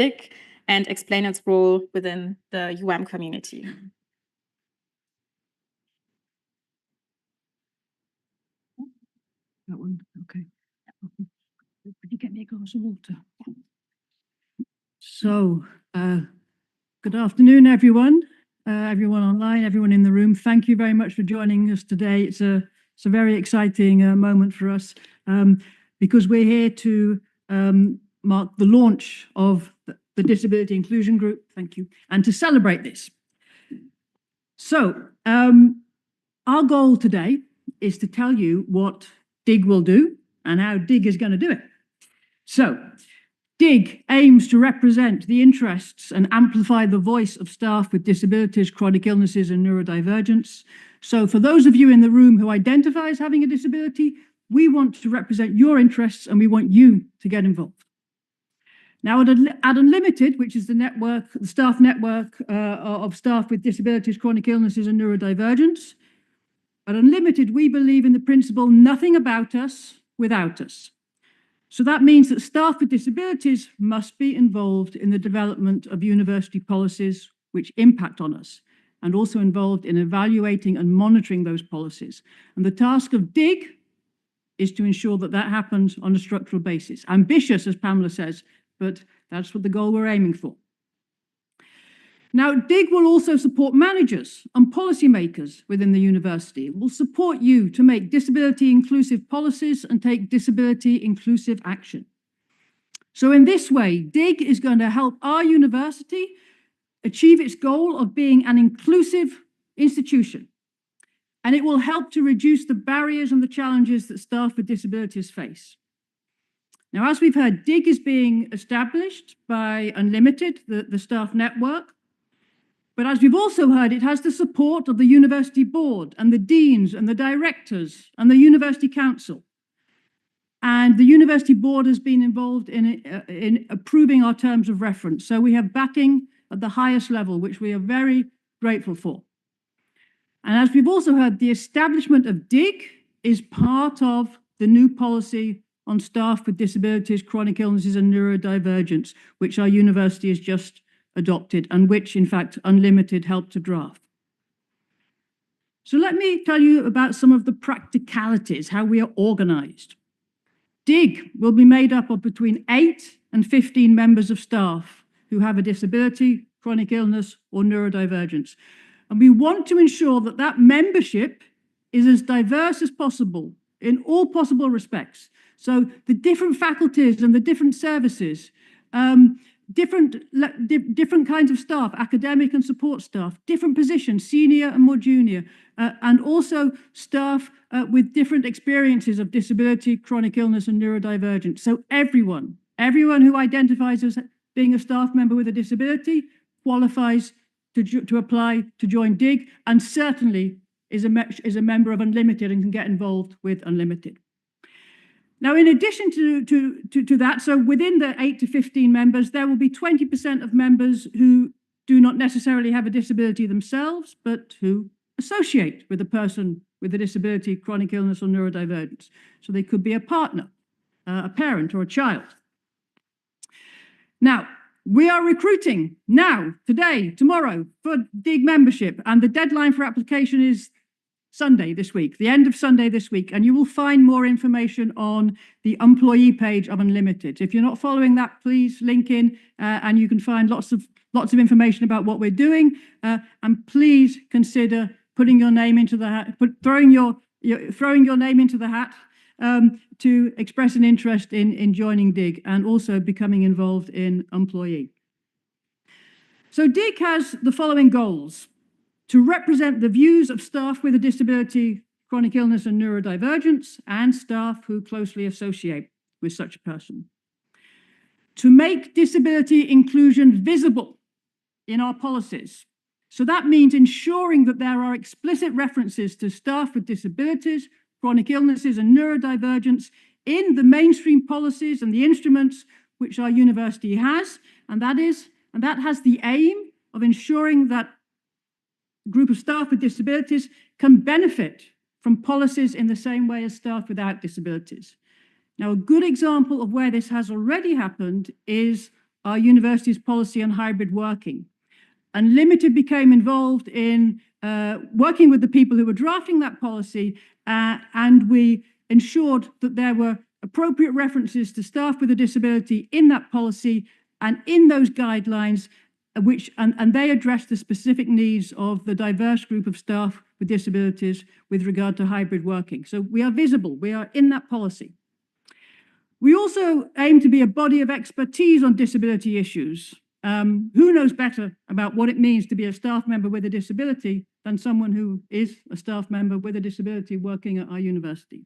DIG and explain its role within the community. That one, okay. Could you get me a glass of water? So, good afternoon, everyone. Everyone online, everyone in the room. Thank you very much for joining us today. It's a very exciting moment for us because we're here to mark the launch of the Disability Inclusion Group. Thank you. And to celebrate this. So, our goal today is to tell you what DIG will do and how DIG is going to do it. So, DIG aims to represent the interests and amplify the voice of staff with disabilities, chronic illnesses, and neurodivergence. So for those of you in the room who identify as having a disability, we want to represent your interests and we want you to get involved. Now, at Unlimited, which is the network, the staff network of staff with disabilities, chronic illnesses, and neurodivergence, at Unlimited, we believe in the principle, nothing about us without us. So that means that staff with disabilities must be involved in the development of university policies which impact on us, and also involved in evaluating and monitoring those policies. And the task of DIG is to ensure that that happens on a structural basis. Ambitious, as Pamela says, but that's what the goal we're aiming for. Now, DIG will also support managers and policymakers within the university. It will support you to make disability-inclusive policies and take disability-inclusive action. So in this way, DIG is going to help our university achieve its goal of being an inclusive institution. And it will help to reduce the barriers and the challenges that staff with disabilities face. Now, as we've heard, DIG is being established by Unlimited, the staff network. But as we've also heard, it has the support of the university board and the deans and the directors and the university council. And the university board has been involved in approving our terms of reference. So we have backing at the highest level, which we are very grateful for. And as we've also heard, the establishment of DIG is part of the new policy on staff with disabilities, chronic illnesses, and neurodivergence, which our university has just adopted and which, in fact, Unlimited helped to draft. So let me tell you about some of the practicalities, how we are organized. DIG will be made up of between 8 and 15 members of staff who have a disability, chronic illness, or neurodivergence. And we want to ensure that that membership is as diverse as possible in all possible respects. So the different faculties and the different services, different kinds of staff, academic and support staff, different positions, senior and more junior, and also staff with different experiences of disability, chronic illness, and neurodivergence. So everyone who identifies as being a staff member with a disability qualifies to apply to join DIG, and certainly is a member of Unlimited and can get involved with Unlimited. Now, in addition to that, so within the 8 to 15 members, there will be 20% of members who do not necessarily have a disability themselves, but who associate with a person with a disability, chronic illness, or neurodivergence. So they could be a partner, a parent, or a child. Now, we are recruiting now, today, tomorrow, for DIG membership, and the deadline for application is Sunday this week, the end of Sunday this week, and you will find more information on the employee page of Unlimited. If you're not following that, please link in, and you can find lots of information about what we're doing. And please consider putting your name into the hat, throwing your name into the hat to express an interest in joining DIG and also becoming involved in employee. So DIG has the following goals: to represent the views of staff with a disability, chronic illness, and neurodivergence, and staff who closely associate with such a person. To make disability inclusion visible in our policies. So that means ensuring that there are explicit references to staff with disabilities, chronic illnesses, and neurodivergence in the mainstream policies and the instruments which our university has. And that has the aim of ensuring that group of staff with disabilities can benefit from policies in the same way as staff without disabilities. Now, a good example of where this has already happened is our university's policy on hybrid working. Unlimited became involved in working with the people who were drafting that policy, and we ensured that there were appropriate references to staff with a disability in that policy and in those guidelines, and they address the specific needs of the diverse group of staff with disabilities with regard to hybrid working. So we are visible, we are in that policy. We also aim to be a body of expertise on disability issues. Who knows better about what it means to be a staff member with a disability than someone who is a staff member with a disability working at our university?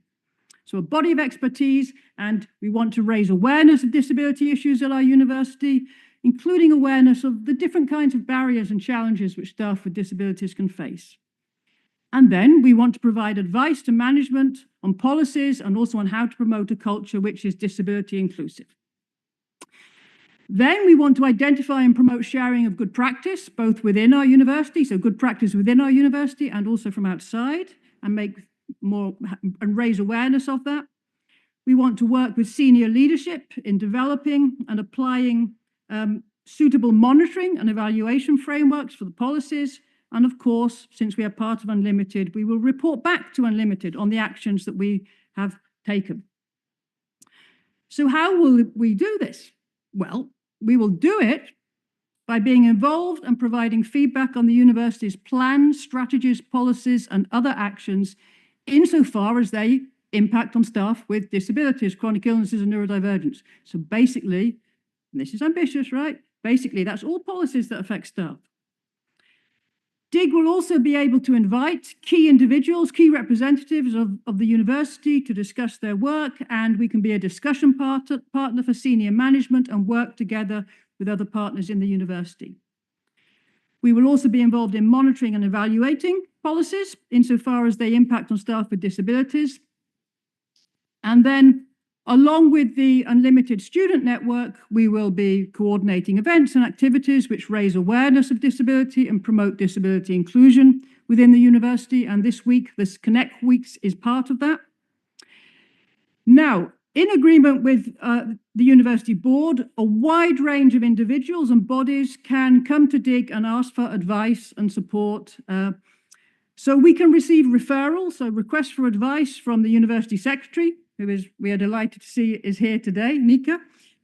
So a body of expertise, and we want to raise awareness of disability issues at our university, including awareness of the different kinds of barriers and challenges which staff with disabilities can face. And then we want to provide advice to management on policies and also on how to promote a culture which is disability inclusive. Then we want to identify and promote sharing of good practice, both within our university, so good practice within our university and also from outside, and make more and raise awareness of that. We want to work with senior leadership in developing and applying suitable monitoring and evaluation frameworks for the policies. And of course, since we are part of Unlimited, we will report back to Unlimited on the actions that we have taken. So how will we do this? Well, we will do it by being involved and providing feedback on the university's plans, strategies, policies, and other actions insofar as they impact on staff with disabilities, chronic illnesses, and neurodivergence. So basically, and this is ambitious, right? Basically, that's all policies that affect staff. DIG will also be able to invite key individuals, key representatives of the university to discuss their work, and we can be a discussion partner for senior management and work together with other partners in the university. We will also be involved in monitoring and evaluating policies insofar as they impact on staff with disabilities. And then, along with the Unlimited Student Network, we will be coordinating events and activities which raise awareness of disability and promote disability inclusion within the university. And this week, this Connect Weeks is part of that. Now, in agreement with the university board, a wide range of individuals and bodies can come to DIG and ask for advice and support. So we can receive referrals, so requests for advice from the university secretary, we are delighted to see is here today, Nika.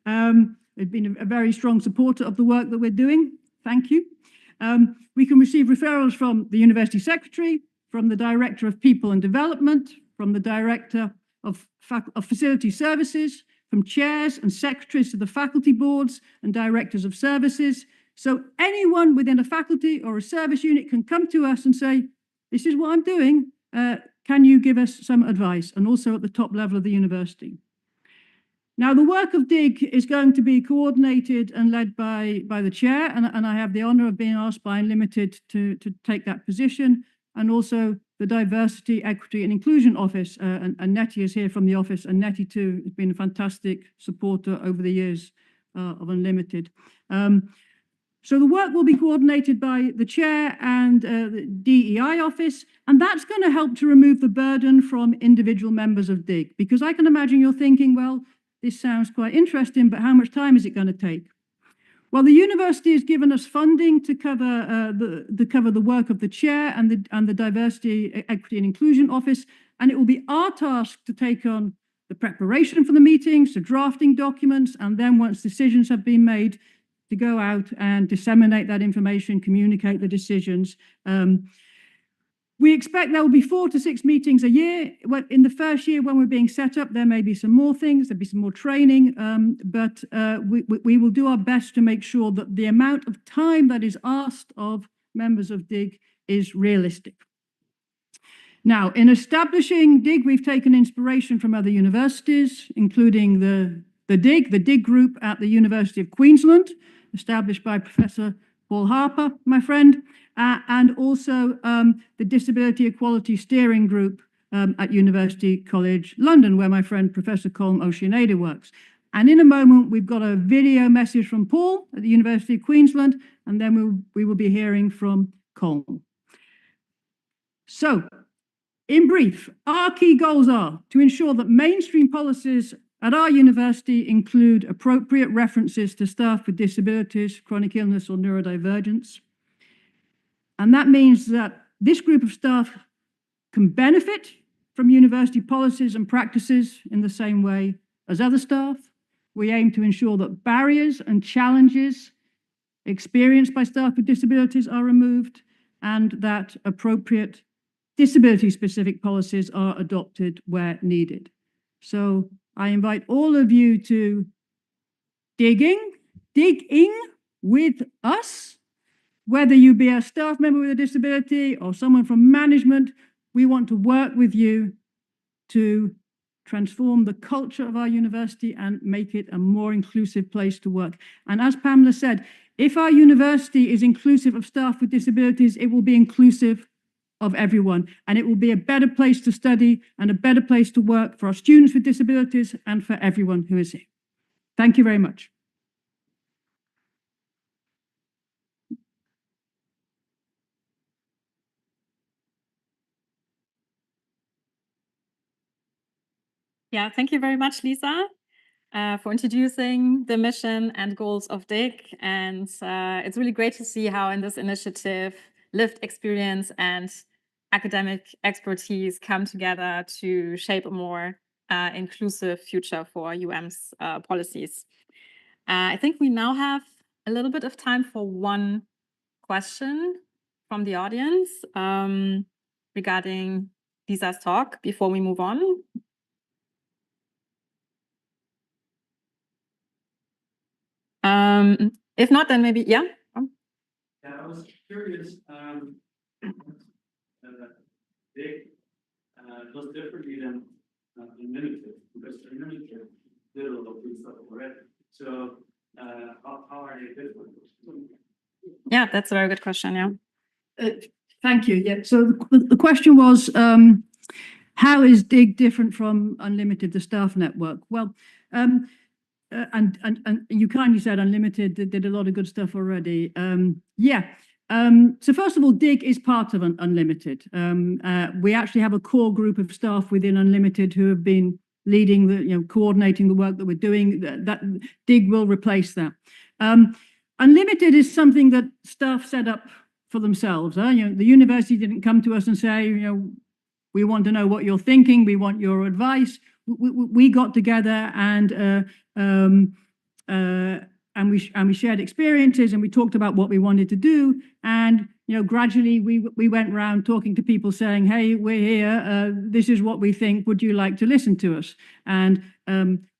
Has been a very strong supporter of the work that we're doing. Thank you. We can receive referrals from the university secretary, from the director of people and development, from the director of facility services, from chairs and secretaries to the faculty boards and directors of services. So anyone within a faculty or a service unit can come to us and say, this is what I'm doing. Can you give us some advice? And also at the top level of the university. Now, the work of DIG is going to be coordinated and led by the chair, and I have the honor of being asked by Unlimited to take that position, and also the Diversity, Equity and Inclusion Office, and Nettie is here from the office, and Nettie too has been a fantastic supporter over the years of Unlimited. So the work will be coordinated by the chair and the DEI office, and that's going to help to remove the burden from individual members of DIG, because I can imagine you're thinking, well, this sounds quite interesting, but how much time is it going to take? Well, the university has given us funding to cover the work of the chair and the Diversity, Equity and Inclusion Office, and it will be our task to take on the preparation for the meetings, the drafting documents, and then once decisions have been made, to go out and disseminate that information, communicate the decisions. We expect there will be 4 to 6 meetings a year. In the first year, when we're being set up, there may be some more things, there'll be some more training, but we will do our best to make sure that the amount of time that is asked of members of DIG is realistic. Now, in establishing DIG, we've taken inspiration from other universities, including the DIG group at the University of Queensland, established by Professor Paul Harper, my friend, and also the Disability Equality Steering Group at University College London, where my friend Professor Colm Oceanada works. And in a moment, we've got a video message from Paul at the University of Queensland, and then we will be hearing from Colm. So, in brief, our key goals are to ensure that mainstream policies at our university include appropriate references to staff with disabilities, chronic illness, or neurodivergence. And that means that this group of staff can benefit from university policies and practices in the same way as other staff. We aim to ensure that barriers and challenges experienced by staff with disabilities are removed and that appropriate disability-specific policies are adopted where needed. So I invite all of you to dig in with us, whether you be a staff member with a disability or someone from management. We want to work with you to transform the culture of our university and make it a more inclusive place to work. And as Pamela said, if our university is inclusive of staff with disabilities, it will be inclusive of everyone, and it will be a better place to study and a better place to work for our students with disabilities and for everyone who is here. Thank you very much. Yeah, thank you very much, Lisa, for introducing the mission and goals of DIG. And it's really great to see how in this initiative, lived experience and academic expertise come together to shape a more inclusive future for UM's policies. I think we now have a little bit of time for one question from the audience regarding Lisa's talk before we move on. If not, then maybe, yeah. Yeah, I was curious. Big was differently than unlimited, because unlimited did a lot of good stuff already. So how are they different? Yeah, that's a very good question. Yeah. Thank you. Yeah. So the question was, how is DIG different from Unlimited, the staff network? Well, and you kindly said Unlimited did a lot of good stuff already. Yeah. So first of all, DIG is part of Unlimited. We actually have a core group of staff within Unlimited who have been leading the, coordinating the work that we're doing. That DIG will replace that. Unlimited is something that staff set up for themselves. The university didn't come to us and say, we want to know what you're thinking. We want your advice. We got together and we shared experiences and we talked about what we wanted to do. And gradually we went around talking to people saying, hey, we're here. This is what we think. Would you like to listen to us? And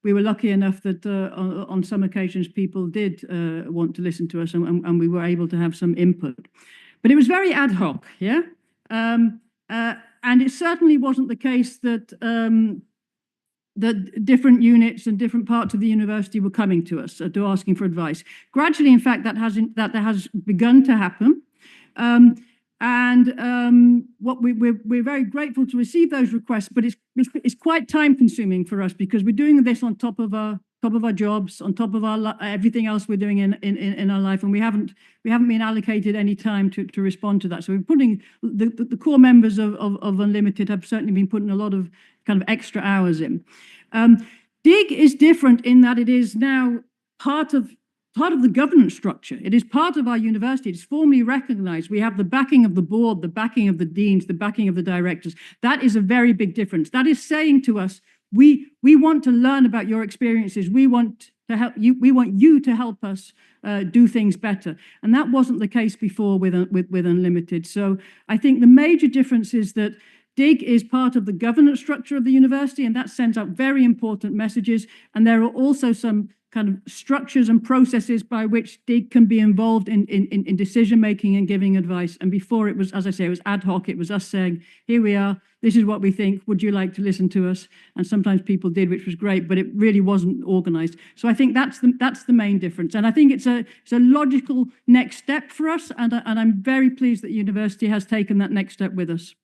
we were lucky enough that on some occasions people did want to listen to us, and we were able to have some input. But it was very ad hoc, yeah? And it certainly wasn't the case that that different units and different parts of the university were coming to us to asking for advice. Gradually, in fact, that has begun to happen. What we're very grateful to receive those requests, but it's quite time consuming for us because we're doing this on top of our jobs, on top of our everything else we're doing in our life, and we haven't been allocated any time to respond to that. So we're putting the core members of Unlimited have certainly been putting a lot of kind of extra hours in. DIG is different in that it is now part of the governance structure. It is part of our university. It's formally recognized. We have the backing of the board, the backing of the deans, the backing of the directors. That is a very big difference. That is saying to us, we want to learn about your experiences. We want to help you. We want you to help us do things better. And that wasn't the case before with Unlimited. So I think the major difference is that DIG is part of the governance structure of the university, and that sends out very important messages. And there are also some kind of structures and processes by which DIG can be involved in decision making and giving advice. And before it was, as I say, it was ad hoc. It was us saying, here we are, this is what we think, would you like to listen to us? And sometimes people did, which was great, but it really wasn't organized. So I think that's the main difference. And I think it's a logical next step for us. And I'm very pleased that the university has taken that next step with us.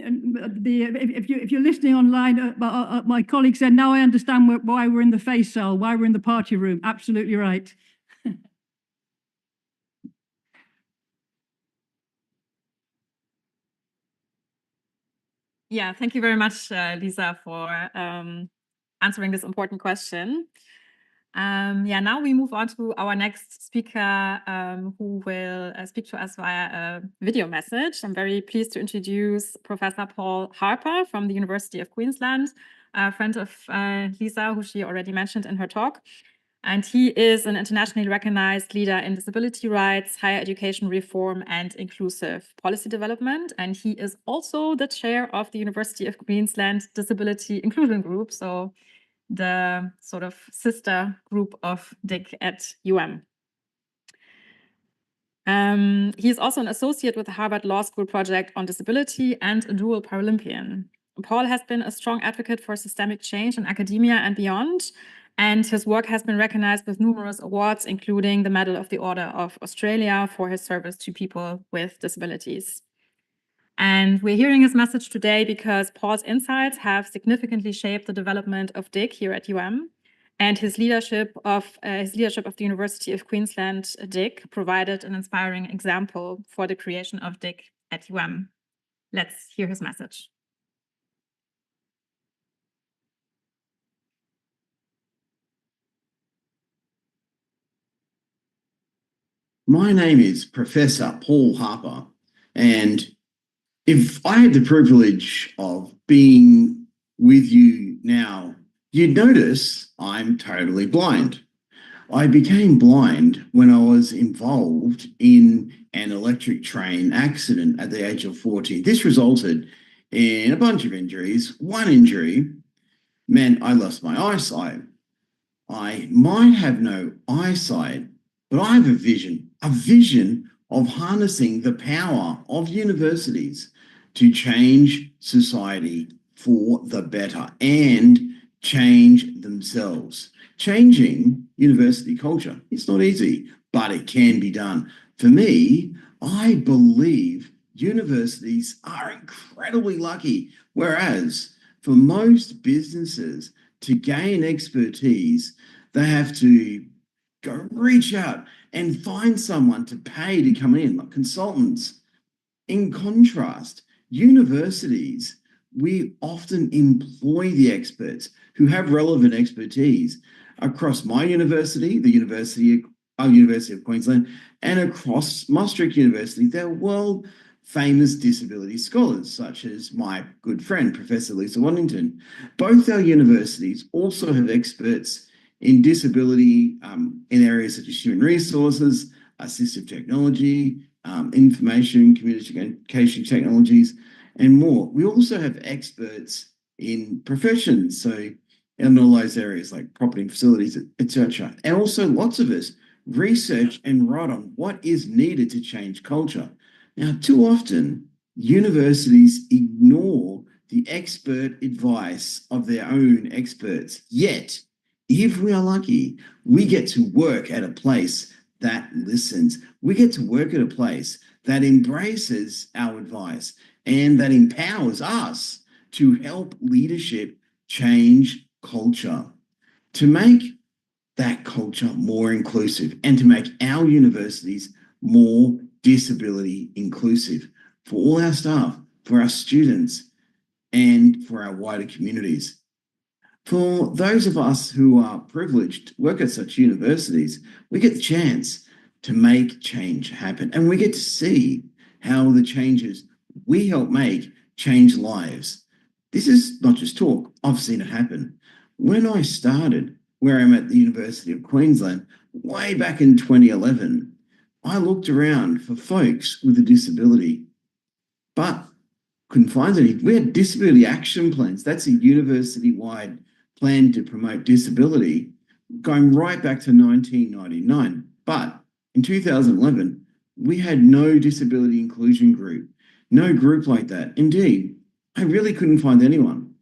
If you're listening online, my colleague said, now I understand why we're in the face cell, why we're in the party room. Absolutely right. Yeah, thank you very much, Lisa, for answering this important question. Yeah, now we move on to our next speaker, who will speak to us via a video message. I'm very pleased to introduce Professor Paul Harper from the University of Queensland, a friend of Lisa, who she already mentioned in her talk. And he is an internationally recognized leader in disability rights, higher education reform, and inclusive policy development. And he is also the chair of the University of Queensland Disability Inclusion Group, so the sort of sister group of DIC at UM. He is also an associate with the Harvard Law School Project on Disability and a dual Paralympian. Paul has been a strong advocate for systemic change in academia and beyond, and his work has been recognized with numerous awards, including the Medal of the Order of Australia for his service to people with disabilities. And we're hearing his message today because Paul's insights have significantly shaped the development of DIC here at UM, and his leadership of the University of Queensland DIC provided an inspiring example for the creation of DIC at UM. Let's hear his message. My name is Professor Paul Harper, and if I had the privilege of being with you now, you'd notice I'm totally blind. I became blind when I was involved in an electric train accident at the age of 40. This resulted in a bunch of injuries. One injury meant I lost my eyesight. I might have no eyesight, but I have a vision of harnessing the power of universities to change society for the better and change themselves. Changing university culture, it's not easy, but it can be done. For me, I believe universities are incredibly lucky, whereas for most businesses to gain expertise, they have to go reach out and find someone to pay to come in, like consultants. In contrast, universities, we often employ the experts who have relevant expertise across my university, the University of Queensland, and across Maastricht University. They're world famous disability scholars, such as my good friend, Professor Lisa Waddington. Both our universities also have experts in disability in areas such as human resources, assistive technology, information, communication technologies, and more. We also have experts in professions, so in all those areas like property and facilities, etc. And also lots of us research and write on what is needed to change culture. Now, too often, universities ignore the expert advice of their own experts. Yet, if we are lucky, we get to work at a place that listens. We get to work at a place that embraces our advice and that empowers us to help leadership change culture, to make that culture more inclusive and to make our universities more disability inclusive for all our staff, for our students, and for our wider communities. For those of us who are privileged to work at such universities, we get the chance to make change happen, and we get to see how the changes we help make change lives. This is not just talk, I've seen it happen. When I started where I'm at the University of Queensland, way back in 2011, I looked around for folks with a disability, but couldn't find any. We had disability action plans. That's a university-wide plan to promote disability going right back to 1999. But in 2011, we had no disability inclusion group, no group like that. Indeed, I really couldn't find anyone.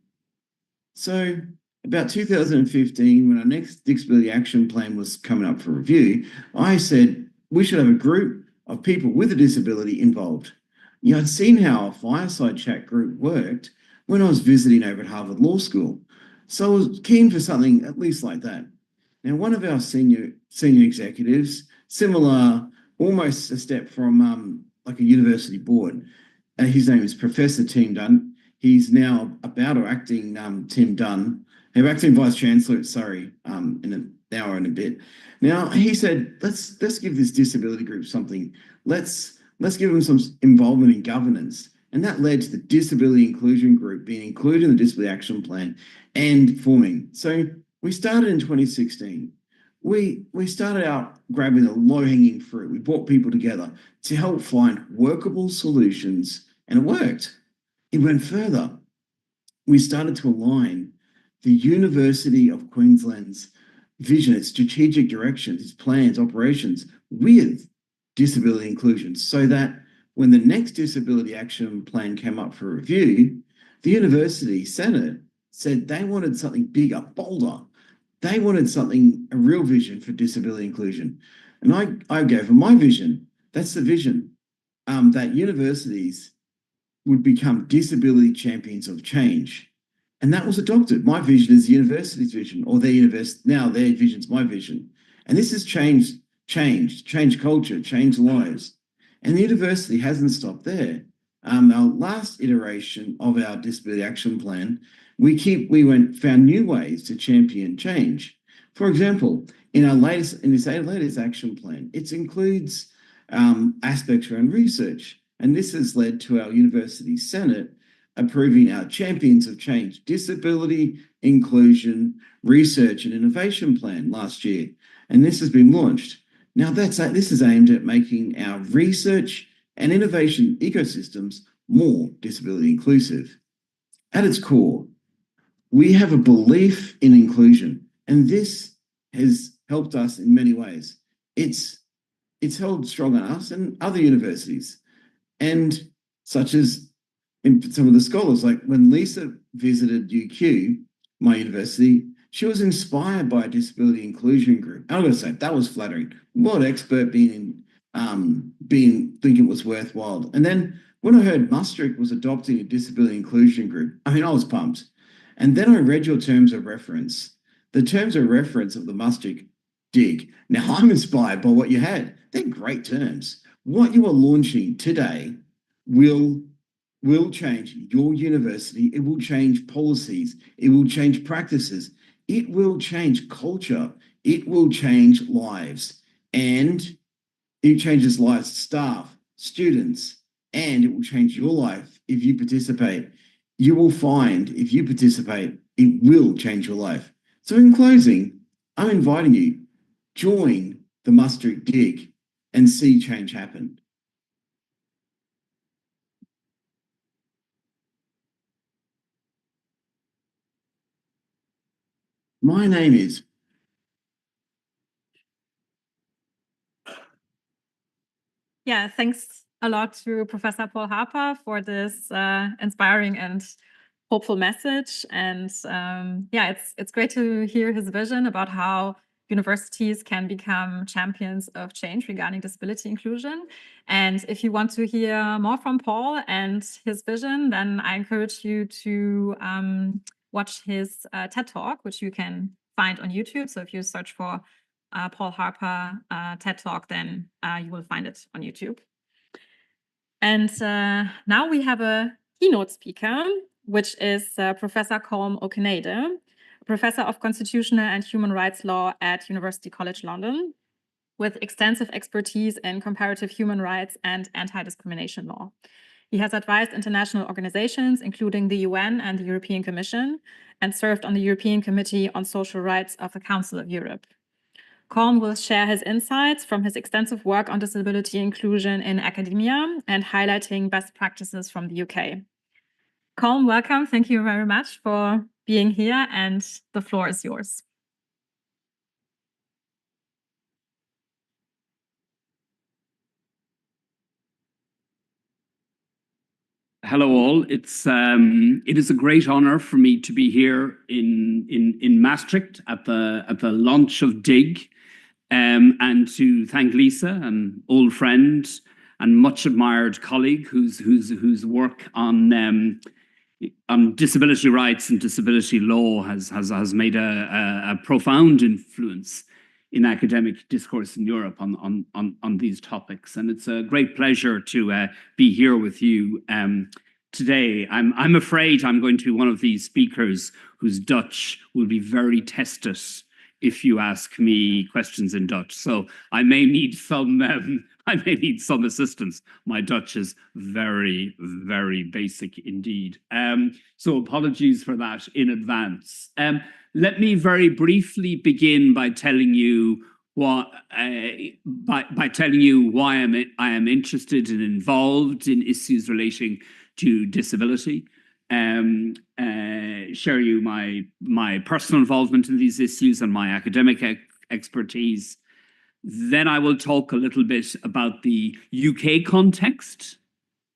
So about 2015, when our next disability action plan was coming up for review, I said we should have a group of people with a disability involved. You know, I'd seen how a fireside chat group worked when I was visiting over at Harvard Law School. So I was keen for something at least like that. Now, one of our senior executives, similar, almost a step from like a university board, his name is Professor Tim Dunn. He's now about or acting Tim Dunn, acting Vice Chancellor, sorry, in an hour and a bit. Now he said, let's give this disability group something. Let's give them some involvement in governance. And that led to the Disability Inclusion Group being included in the Disability Action Plan and forming. So we started in 2016. We started out grabbing the low-hanging fruit. We brought people together to help find workable solutions, and it worked. It went further. We started to align the University of Queensland's vision, its strategic directions, its plans, operations with disability inclusion, so that when the next disability action plan came up for review, the University Senate said they wanted something bigger, bolder. They wanted something, a real vision for disability inclusion. And I gave them my vision. That's the vision, that universities would become disability champions of change. And that was adopted. My vision is the university's vision, or now their vision's my vision. And this has changed culture, changed lives. And the university hasn't stopped there. Our last iteration of our disability action plan, we found new ways to champion change. For example, in this latest action plan, it includes aspects around research. And this has led to our University Senate approving our Champions of Change Disability Inclusion Research and Innovation Plan last year. And this has been launched. Now, this is aimed at making our research and innovation ecosystems more disability inclusive. At its core, we have a belief in inclusion, and this has helped us in many ways. It's held strong on us and other universities, and such as in some of the scholars, like when Lisa visited UQ, my university, she was inspired by a disability inclusion group. I'm going to say that was flattering. What expert thinking it was worthwhile. And then when I heard Maastricht was adopting a disability inclusion group, I was pumped. And then I read your terms of reference. The terms of reference of the Maastricht dig. Now I'm inspired by what you had. They're great terms. What you are launching today will change your university. It will change policies. It will change practices. It will change culture. It will change lives. And it changes lives, staff, students, and it will change your life if you participate. You will find, if you participate, it will change your life. So in closing, I'm inviting you, join the Maastricht dig and see change happen. My name is Yeah, thanks a lot to Professor Paul Harper for this inspiring and hopeful message. And yeah, it's great to hear his vision about how universities can become champions of change regarding disability inclusion. And if you want to hear more from Paul and his vision, then I encourage you to watch his TED Talk, which you can find on YouTube. So if you search for Paul Harper TED Talk, then you will find it on YouTube. And now we have a keynote speaker, which is Professor Colm O'Cinneide, Professor of Constitutional and Human Rights Law at University College London, with extensive expertise in comparative human rights and anti-discrimination law. He has advised international organizations, including the UN and the European Commission, and served on the European Committee on Social Rights of the Council of Europe. Colm will share his insights from his extensive work on disability inclusion in academia and highlighting best practices from the UK. Colm, welcome. Thank you very much for being here, and the floor is yours. Hello all. It is a great honor for me to be here in Maastricht at the launch of DIG, and to thank Lisa, an old friend and much admired colleague whose work on disability rights and disability law has made a profound influence in academic discourse in Europe on these topics. And it's a great pleasure to be here with you today. I'm afraid I'm going to be one of these speakers whose Dutch will be very tested if you ask me questions in Dutch. So I may need some assistance. My Dutch is very, very basic indeed. So apologies for that in advance. Let me very briefly begin by telling you why I am interested and involved in issues relating to disability. Share you my personal involvement in these issues and my academic expertise. Then I will talk a little bit about the UK context,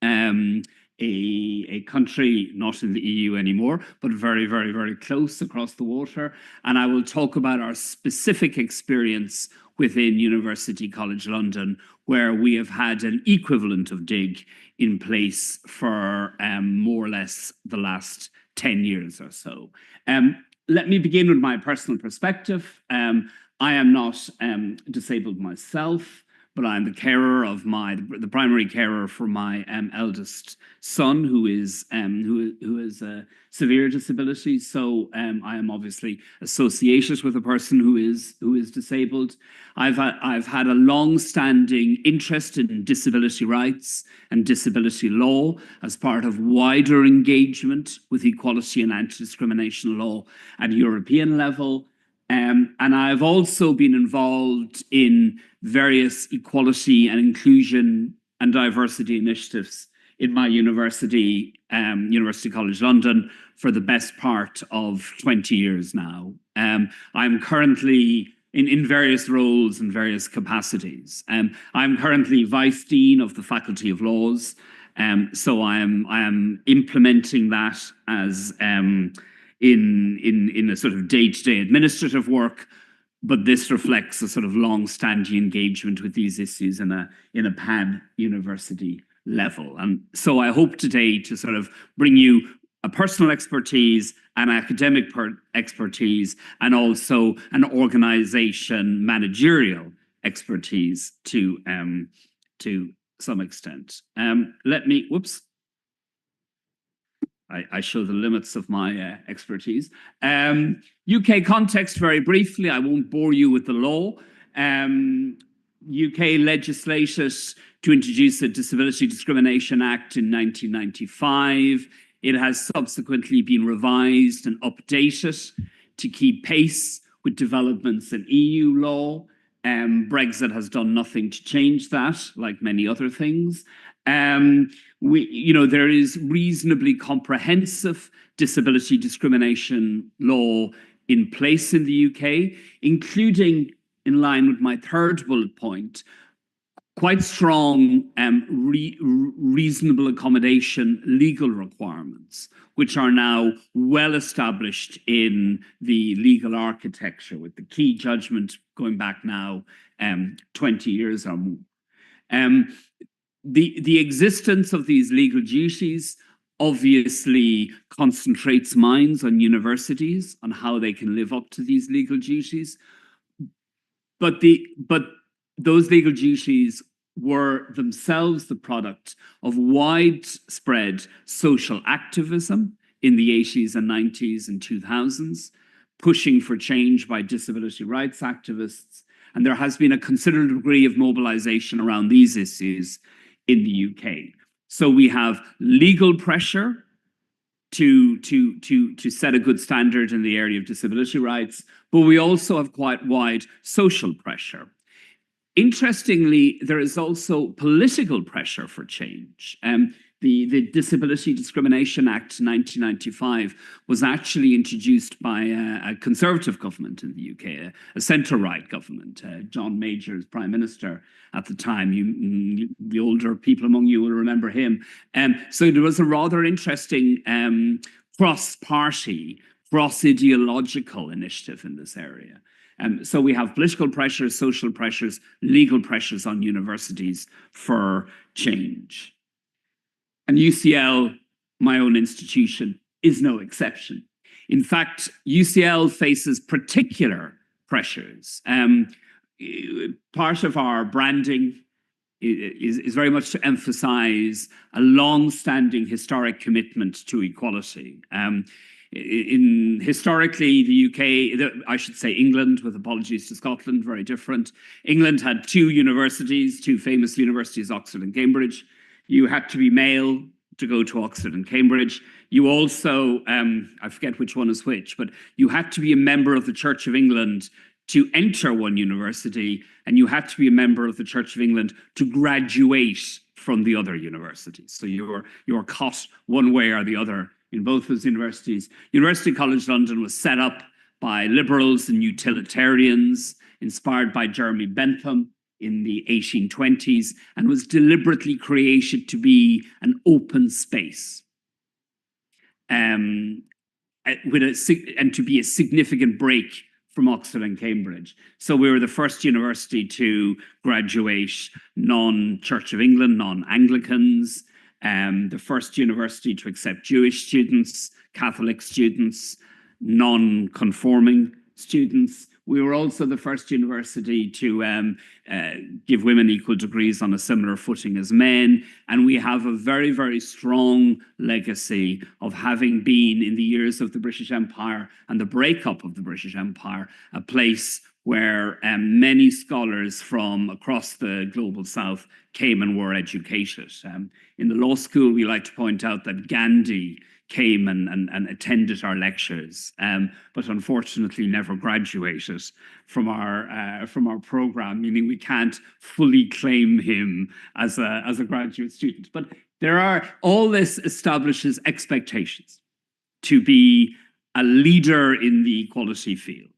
a country not in the EU anymore, but very, very, very close across the water. And I will talk about our specific experience within University College London, where we have had an equivalent of DIG in place for more or less the last 10 years or so. Let me begin with my personal perspective. I am not disabled myself, but I'm the carer of the primary carer for my eldest son, who is a severe disability. So I am obviously associated with a person who is disabled. I've had a long-standing interest in disability rights and disability law as part of wider engagement with equality and anti-discrimination law at European level. And I've also been involved in various equality and inclusion and diversity initiatives in my university, University College London, for the best part of 20 years now. I'm currently in various roles and various capacities. I'm currently Vice Dean of the Faculty of Laws, so I am implementing that as in a sort of day-to-day administrative work, but this reflects a sort of long-standing engagement with these issues in a pan-university level. And so I hope today to sort of bring you a personal expertise, an academic expertise, and also an organization managerial expertise to some extent. I show the limits of my expertise. UK context very briefly, I won't bore you with the law. UK legislated to introduce a Disability Discrimination Act in 1995. It has subsequently been revised and updated to keep pace with developments in EU law. Brexit has done nothing to change that, like many other things. There is reasonably comprehensive disability discrimination law in place in the UK, including, in line with my third bullet point, quite strong reasonable accommodation legal requirements, which are now well established in the legal architecture, with the key judgment going back now 20 years or more. The existence of these legal duties obviously concentrates minds on universities on how they can live up to these legal duties. But those legal duties were themselves the product of widespread social activism in the 80s and 90s and 2000s, pushing for change by disability rights activists. And there has been a considerable degree of mobilization around these issues in the UK. So we have legal pressure to set a good standard in the area of disability rights, but we also have quite wide social pressure. Interestingly, there is also political pressure for change. The Disability Discrimination Act 1995 was actually introduced by a Conservative government in the UK, a centre-right government. John Major as Prime Minister at the time. The older people among you will remember him. So there was a rather interesting cross-party, cross-ideological initiative in this area. So we have political pressures, social pressures, legal pressures on universities for change. And UCL, my own institution, is no exception. In fact, UCL faces particular pressures. Part of our branding is very much to emphasize a long-standing historic commitment to equality. Historically, the UK, I should say England, with apologies to Scotland, very different. England had two universities, two famous universities, Oxford and Cambridge. You had to be male to go to Oxford and Cambridge. You also, I forget which one is which, but you had to be a member of the Church of England to enter one university, and you had to be a member of the Church of England to graduate from the other universities. So you were cut one way or the other in both those universities. University College London was set up by liberals and utilitarians, inspired by Jeremy Bentham in the 1820s, and was deliberately created to be an open space. And to be a significant break from Oxford and Cambridge. So we were the first university to graduate non-Church of England, non-Anglicans, the first university to accept Jewish students, Catholic students, non-conforming students. We were also the first university to give women equal degrees on a similar footing as men. And we have a very, very strong legacy of having been, in the years of the British Empire and the breakup of the British Empire, a place where many scholars from across the global south came and were educated. In the law school, we like to point out that Gandhi came and attended our lectures, but unfortunately never graduated from our program, meaning we can't fully claim him as a graduate student. But all this establishes expectations to be a leader in the equality field.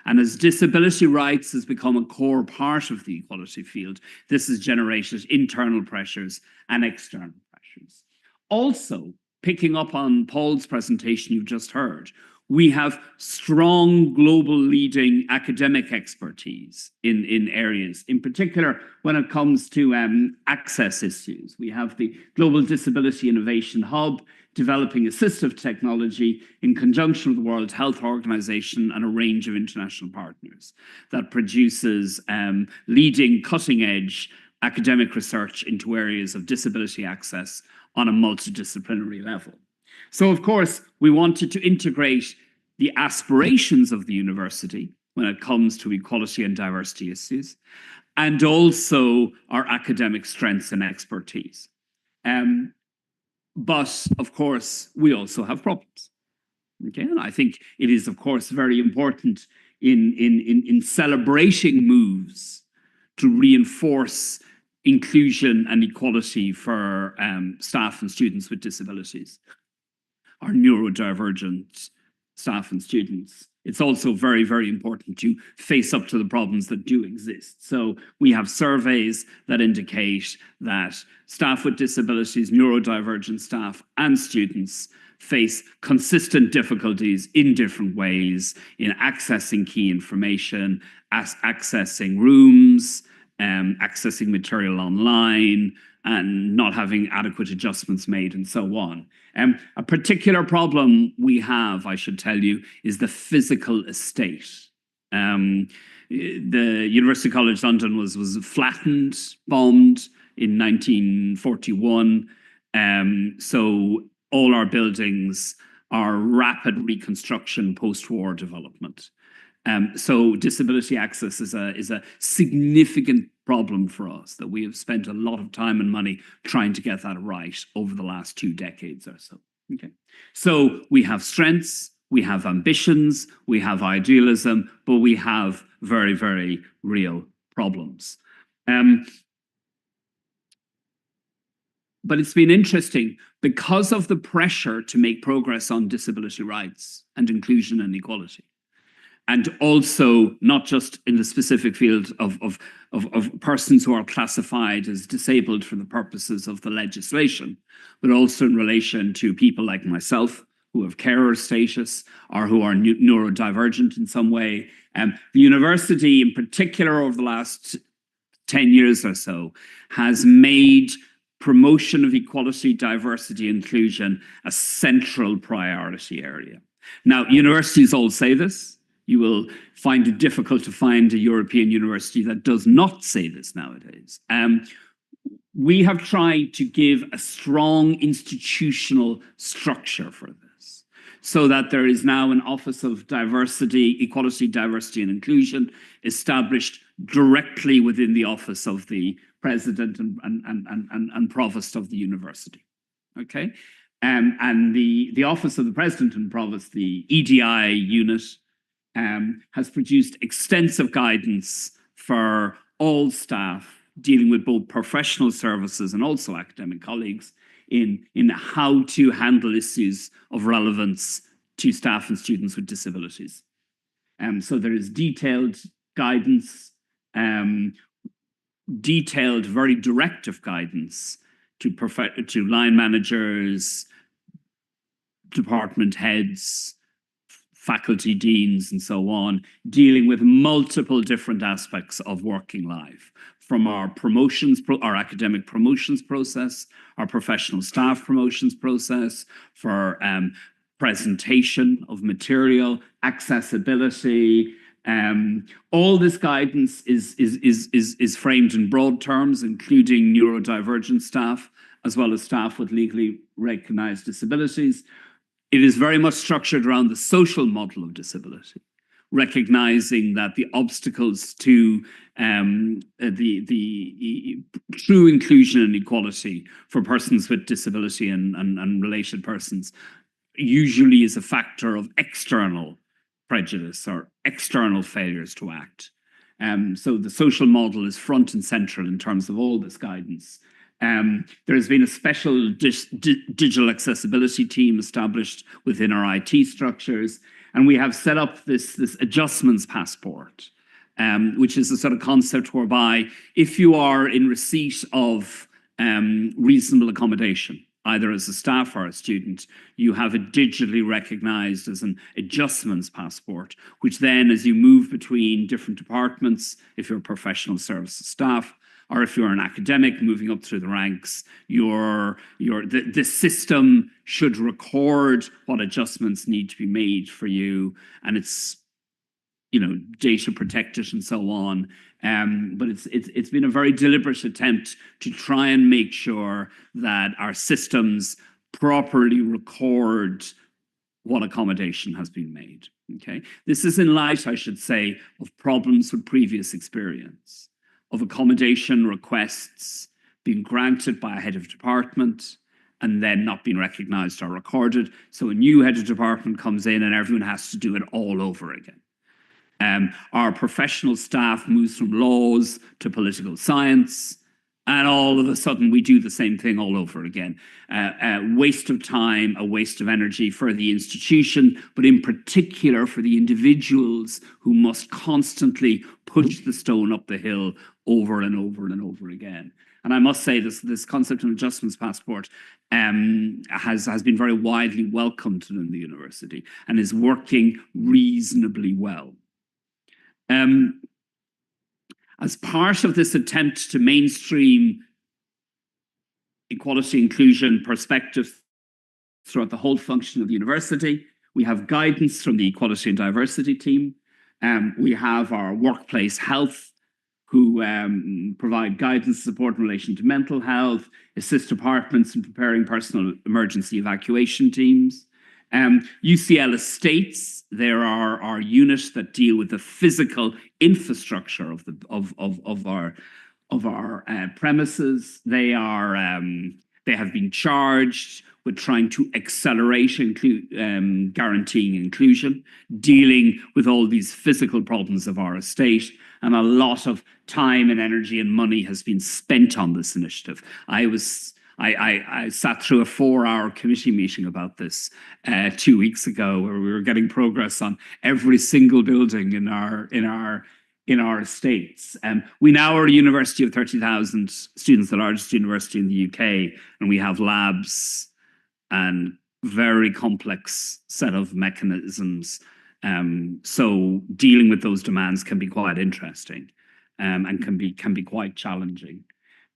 And as disability rights has become a core part of the equality field, this has generated internal pressures and external pressures. Also, picking up on Paul's presentation you've just heard, we have strong global leading academic expertise in areas, in particular when it comes to access issues. We have the Global Disability Innovation Hub developing assistive technology in conjunction with the World Health Organization and a range of international partners that produces leading cutting-edge academic research into areas of disability access on a multidisciplinary level. So, of course, we wanted to integrate the aspirations of the university when it comes to equality and diversity issues, and also our academic strengths and expertise. But, of course, we also have problems. Okay, and I think it is, of course, very important in celebrating moves to reinforce inclusion and equality for staff and students with disabilities, our neurodivergent staff and students. It's also very, very important to face up to the problems that do exist. So we have surveys that indicate that staff with disabilities, neurodivergent staff and students face consistent difficulties in different ways in accessing key information, accessing rooms, accessing material online, and not having adequate adjustments made, and so on. A particular problem we have, I should tell you, is the physical estate. The University College London was flattened, bombed in 1941. So all our buildings are rapid reconstruction, post-war development. So disability access is a significant problem for us that we have spent a lot of time and money trying to get that right over the last 2 decades or so. Okay, so we have strengths, we have ambitions, we have idealism, but we have very, very real problems. But it's been interesting because of the pressure to make progress on disability rights and inclusion and equality. And also not just in the specific field of persons who are classified as disabled for the purposes of the legislation, but also in relation to people like myself who have carer status or who are neurodivergent in some way. The university in particular over the last 10 years or so has made promotion of equality, diversity, inclusion a central priority area. Now, universities all say this. You will find it difficult to find a European university that does not say this nowadays. we have tried to give a strong institutional structure for this, so that there is now an Office of Diversity, Equality, Diversity and Inclusion established directly within the office of the President and Provost of the university. Okay, and the Office of the President and Provost, the EDI unit, has produced extensive guidance for all staff dealing with both professional services and also academic colleagues in how to handle issues of relevance to staff and students with disabilities. So there is detailed guidance, detailed, very directive guidance to line managers, department heads, faculty deans, and so on, dealing with multiple different aspects of working life, from our promotions, our academic promotions process, our professional staff promotions process, for presentation of material, accessibility. All this guidance is framed in broad terms, including neurodivergent staff, as well as staff with legally recognized disabilities. It is very much structured around the social model of disability, recognizing that the obstacles to the true inclusion and equality for persons with disability and related persons usually is a factor of external prejudice or external failures to act. So the social model is front and central in terms of all this guidance. There has been a special digital accessibility team established within our IT structures, and we have set up this adjustments passport, which is a sort of concept whereby if you are in receipt of reasonable accommodation, either as a staff or a student, you have it digitally recognized as an adjustments passport, which then, as you move between different departments, if you're professional services staff, or if you're an academic moving up through the ranks, the system should record what adjustments need to be made for you, and it's, you know, data protected and so on. But it's been a very deliberate attempt to try and make sure that our systems properly record what accommodation has been made. Okay, this is in light, I should say, of problems with previous experience of accommodation requests being granted by a head of department and then not being recognized or recorded. So a new head of department comes in and everyone has to do it all over again. Our professional staff moves from laws to political science, and all of a sudden we do the same thing all over again. A waste of time, a waste of energy for the institution, but in particular for the individuals who must constantly push the stone up the hill over and over and over again. And I must say this concept of adjustments passport has been very widely welcomed in the university and is working reasonably well. As part of this attempt to mainstream equality, inclusion, perspective throughout the whole function of the university, we have guidance from the Equality and Diversity team. We have our workplace health, who provide guidance and support in relation to mental health, assist departments in preparing personal emergency evacuation teams. UCL Estates, there are our units that deal with the physical infrastructure of our premises. They have been charged with trying to accelerate guaranteeing inclusion, dealing with all these physical problems of our estate, and a lot of time and energy and money has been spent on this initiative. I sat through a 4-hour committee meeting about this 2 weeks ago, where we were getting progress on every single building in our estates. We now are a university of 30,000 students, the largest university in the UK, and we have labs and very complex set of mechanisms. So dealing with those demands can be quite interesting, and can be quite challenging.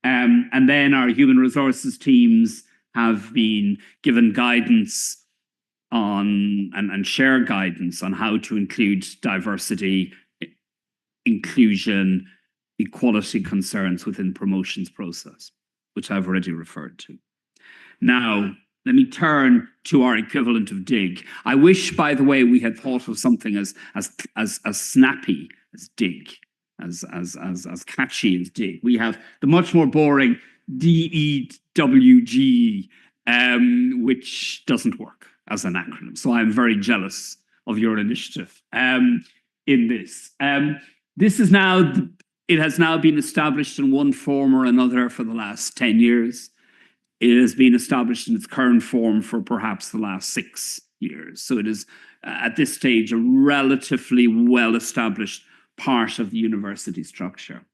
And then our human resources teams have been given guidance on and share guidance on how to include diversity, inclusion, equality concerns within promotions process. which I've already referred to. Now, let me turn to our equivalent of dig. I wish, by the way, we had thought of something as snappy as dig, as catchy as dig. We have the much more boring DEWG, which doesn't work as an acronym. So I'm very jealous of your initiative in this. This is now, it has now been established in one form or another for the last 10 years. It has been established in its current form for perhaps the last 6 years. So it is, at this stage, a relatively well-established part of the university structure.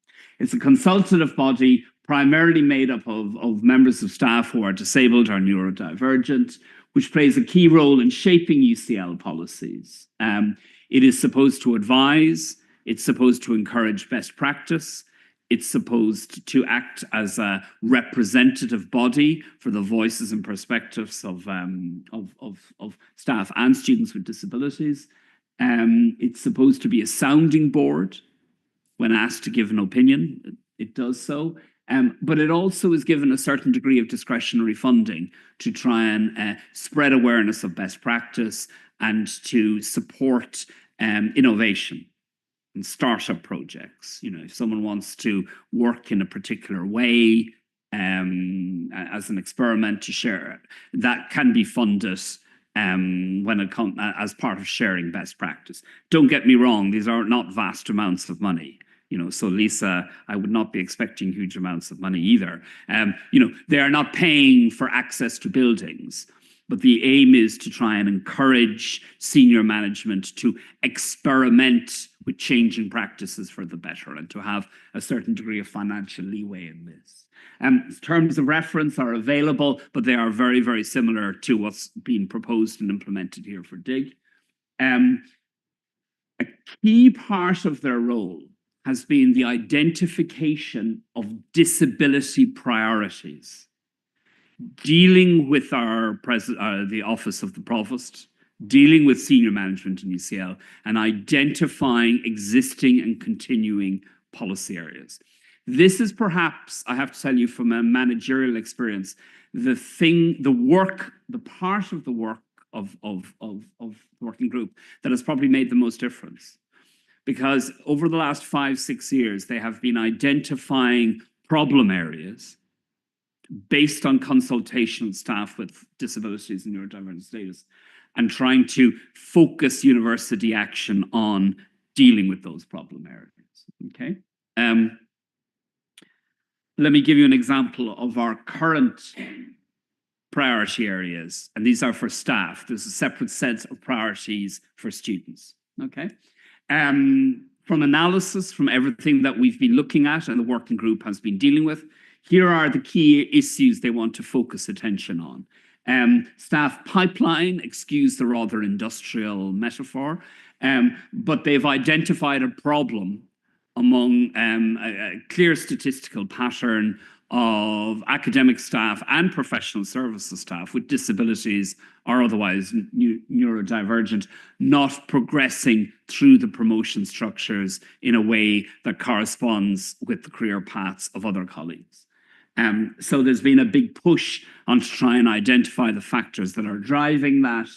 It's a consultative body primarily made up of members of staff who are disabled or neurodivergent, which plays a key role in shaping UCL policies. It is supposed to advise, it's supposed to encourage best practice, it's supposed to act as a representative body for the voices and perspectives of staff and students with disabilities. It's supposed to be a sounding board when asked to give an opinion. It does so. But it also is given a certain degree of discretionary funding to try and spread awareness of best practice and to support innovation and startup projects. You know, if someone wants to work in a particular way as an experiment to share it, that can be funded when it comes as part of sharing best practice. Don't get me wrong; these are not vast amounts of money. You know, so Lisa, I would not be expecting huge amounts of money either. You know, they are not paying for access to buildings, but the aim is to try and encourage senior management to experiment with changing practices for the better and to have a certain degree of financial leeway in this. Terms of reference are available, but they are very, very similar to what's being proposed and implemented here for DIG. A key part of their role has been the identification of disability priorities, dealing with the Office of the Provost, dealing with senior management in UCL, and identifying existing and continuing policy areas. This is perhaps, I have to tell you from a managerial experience, the part of the work of the working group that has probably made the most difference. Because over the last 5-6 years, they have been identifying problem areas based on consultation with staff with disabilities and neurodivergent status and trying to focus university action on dealing with those problem areas, okay? Let me give you an example of our current priority areas, and these are for staff. There's a separate set of priorities for students, okay? From analysis, from everything that we've been looking at and the working group has been dealing with, here are the key issues they want to focus attention on. Staff pipeline, excuse the rather industrial metaphor, but they've identified a problem among a clear statistical pattern of academic staff and professional services staff with disabilities or otherwise neurodivergent not progressing through the promotion structures in a way that corresponds with the career paths of other colleagues. So there's been a big push on to try and identify the factors that are driving that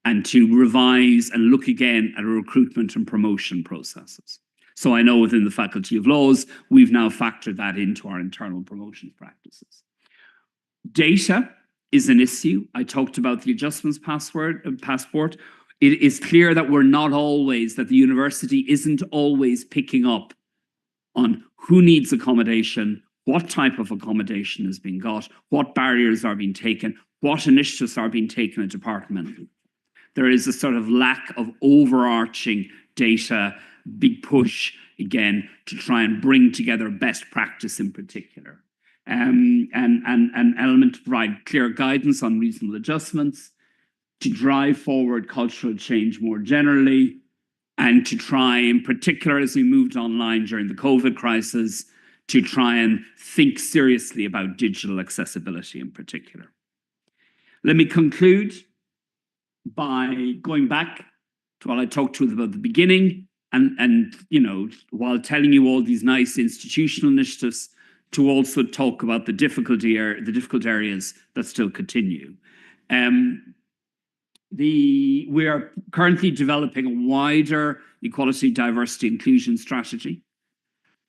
and to revise and look again at recruitment and promotion processes. So I know within the Faculty of Laws, we've now factored that into our internal promotions practices. Data is an issue. I talked about the adjustments passport. It is clear that that the university isn't always picking up on who needs accommodation, what type of accommodation is being got, what barriers are being taken, what initiatives are being taken at department. There is a sort of lack of overarching data, big push, again, to try and bring together best practice in particular. An element to provide clear guidance on reasonable adjustments, to drive forward cultural change more generally, and to try, in particular, as we moved online during the COVID crisis, to try and think seriously about digital accessibility in particular. Let me conclude by going back to what I talked to about at the beginning, and you know, while telling you all these nice institutional initiatives, to also talk about the difficult areas that still continue. We are currently developing a wider equality, diversity, inclusion strategy,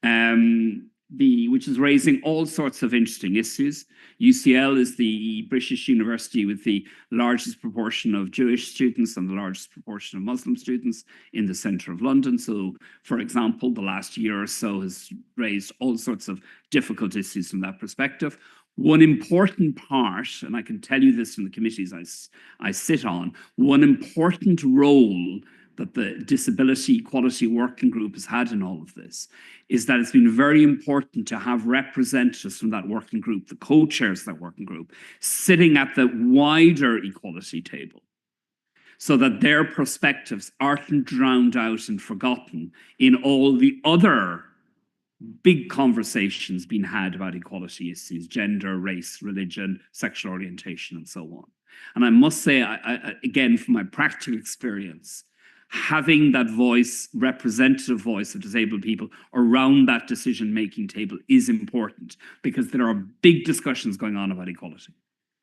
which is raising all sorts of interesting issues. UCL is the British university with the largest proportion of Jewish students and the largest proportion of Muslim students in the centre of London. So, for example, the last year or so has raised all sorts of difficult issues from that perspective. One important part, and I can tell you this from the committees I sit on, one important role that the Disability Equality Working Group has had in all of this is that it's been very important to have representatives from that working group, the co-chairs of that working group, sitting at the wider equality table, so that their perspectives aren't drowned out and forgotten in all the other big conversations being had about equality issues, gender, race, religion, sexual orientation, and so on. And I must say, again, from my practical experience, having that voice, representative voice of disabled people around that decision-making table is important, because there are big discussions going on about equality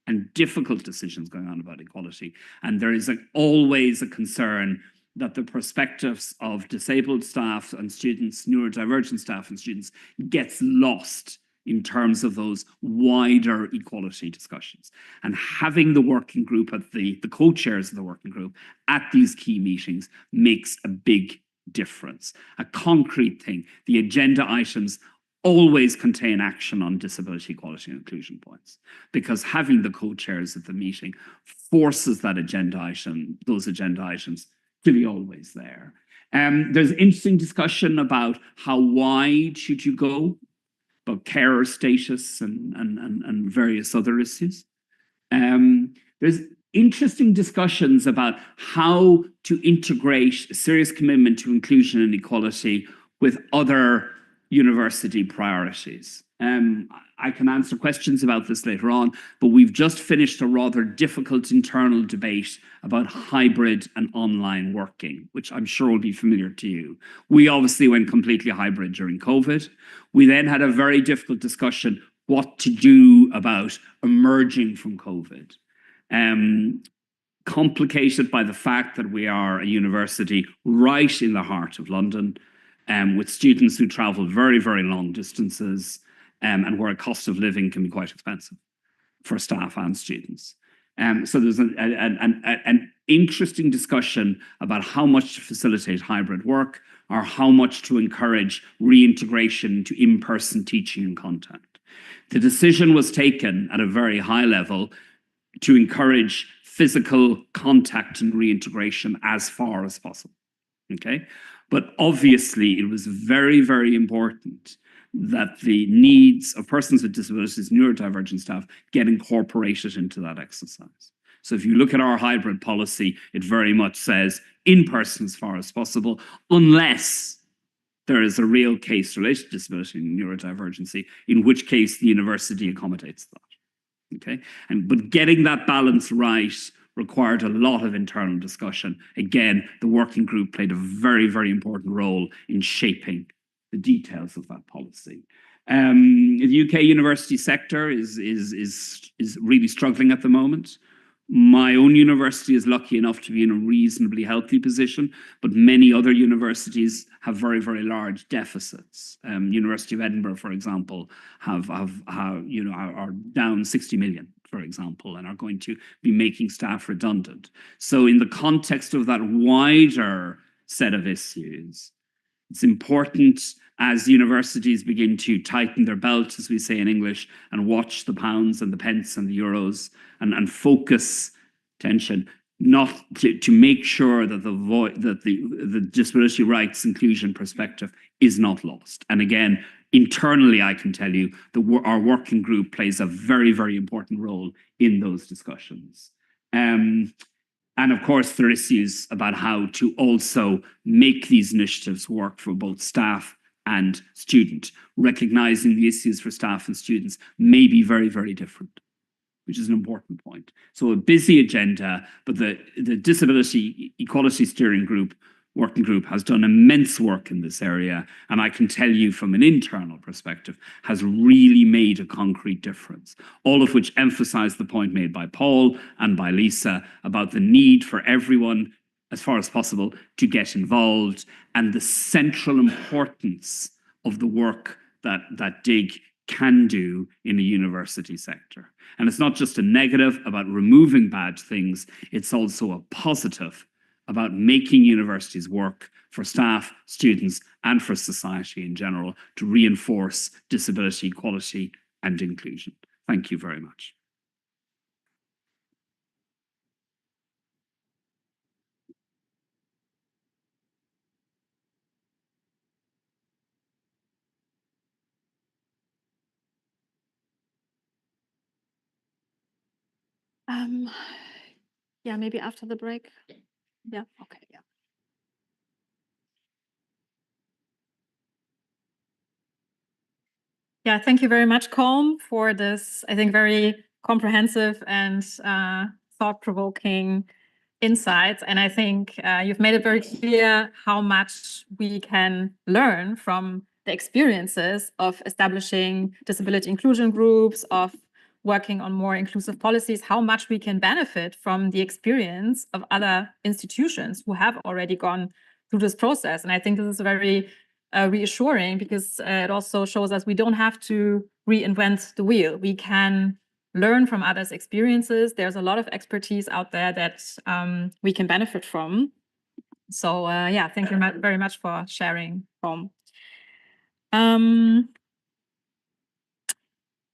and difficult decisions going on about equality. And there is always a concern that the perspectives of disabled staff and students, neurodivergent staff and students, gets lost in terms of those wider equality discussions. And having the working group at the co-chairs of the working group at these key meetings makes a big difference. A concrete thing, the agenda items always contain action on disability, equality and inclusion points, because having the co-chairs at the meeting forces that those agenda items to be always there. There's interesting discussion about how wide should you go, about carer status and various other issues. There's interesting discussions about how to integrate a serious commitment to inclusion and equality with other university priorities. I can answer questions about this later on, but we've just finished a rather difficult internal debate about hybrid and online working, which I'm sure will be familiar to you. We obviously went completely hybrid during COVID. We then had a very difficult discussion what to do about emerging from COVID. Complicated by the fact that we are a university right in the heart of London, with students who travel very, very long distances, and where a cost of living can be quite expensive for staff and students. So there's an interesting discussion about how much to facilitate hybrid work, or how much to encourage reintegration into in-person teaching and contact. The decision was taken at a very high level to encourage physical contact and reintegration as far as possible. Okay? But obviously, it was very, very important that the needs of persons with disabilities, neurodivergent staff, get incorporated into that exercise. So if you look at our hybrid policy, it very much says in person as far as possible, unless there is a real case related to disability and neurodivergency, in which case the university accommodates that. Okay, but getting that balance right required a lot of internal discussion. Again, the working group played a very, very important role in shaping the details of that policy. The UK university sector is really struggling at the moment. My own university is lucky enough to be in a reasonably healthy position, but many other universities have very, very large deficits. University of Edinburgh, for example, are down 60 million, for example, and are going to be making staff redundant. So in the context of that wider set of issues, it's important as universities begin to tighten their belts, as we say in English, and watch the pounds and the pence and the euros and focus attention, not to make sure that the disability rights inclusion perspective is not lost. And again, internally, I can tell you that our working group plays a very, very important role in those discussions. And of course, there are issues about how to also make these initiatives work for both staff and student. Recognizing the issues for staff and students may be very, very different, which is an important point. So a busy agenda, but the Disability Equality Steering Group working group has done immense work in this area, and I can tell you from an internal perspective, has really made a concrete difference. All of which emphasize the point made by Paul and by Lisa about the need for everyone, as far as possible, to get involved, and the central importance of the work that DIG can do in a university sector. And it's not just a negative about removing bad things, it's also a positive about making universities work for staff, students, and for society in general to reinforce disability equality and inclusion. Thank you very much. Yeah, maybe after the break. Yeah, okay, yeah. Yeah, thank you very much, Colm, for this, I think, very comprehensive and thought-provoking insights. And I think you've made it very clear how much we can learn from the experiences of establishing disability inclusion groups, of working on more inclusive policies, how much we can benefit from the experience of other institutions who have already gone through this process. And I think this is very reassuring, because it also shows us we don't have to reinvent the wheel. We can learn from others' experiences. There's a lot of expertise out there that we can benefit from. So yeah, thank you very much for sharing, Colm.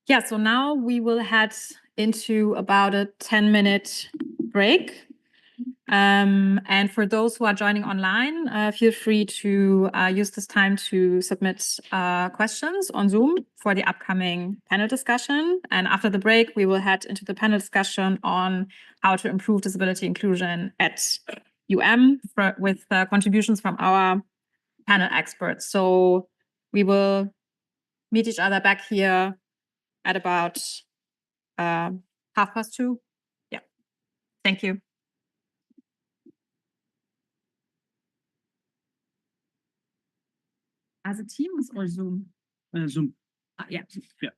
Yeah, so now we will head into about a 10-minute break. And for those who are joining online, feel free to use this time to submit questions on Zoom for the upcoming panel discussion. And after the break, we will head into the panel discussion on how to improve disability inclusion at with contributions from our panel experts. So we will meet each other back here at about 2:30. Yeah, thank you. As a Teams or Zoom? Zoom. Yeah. Yeah.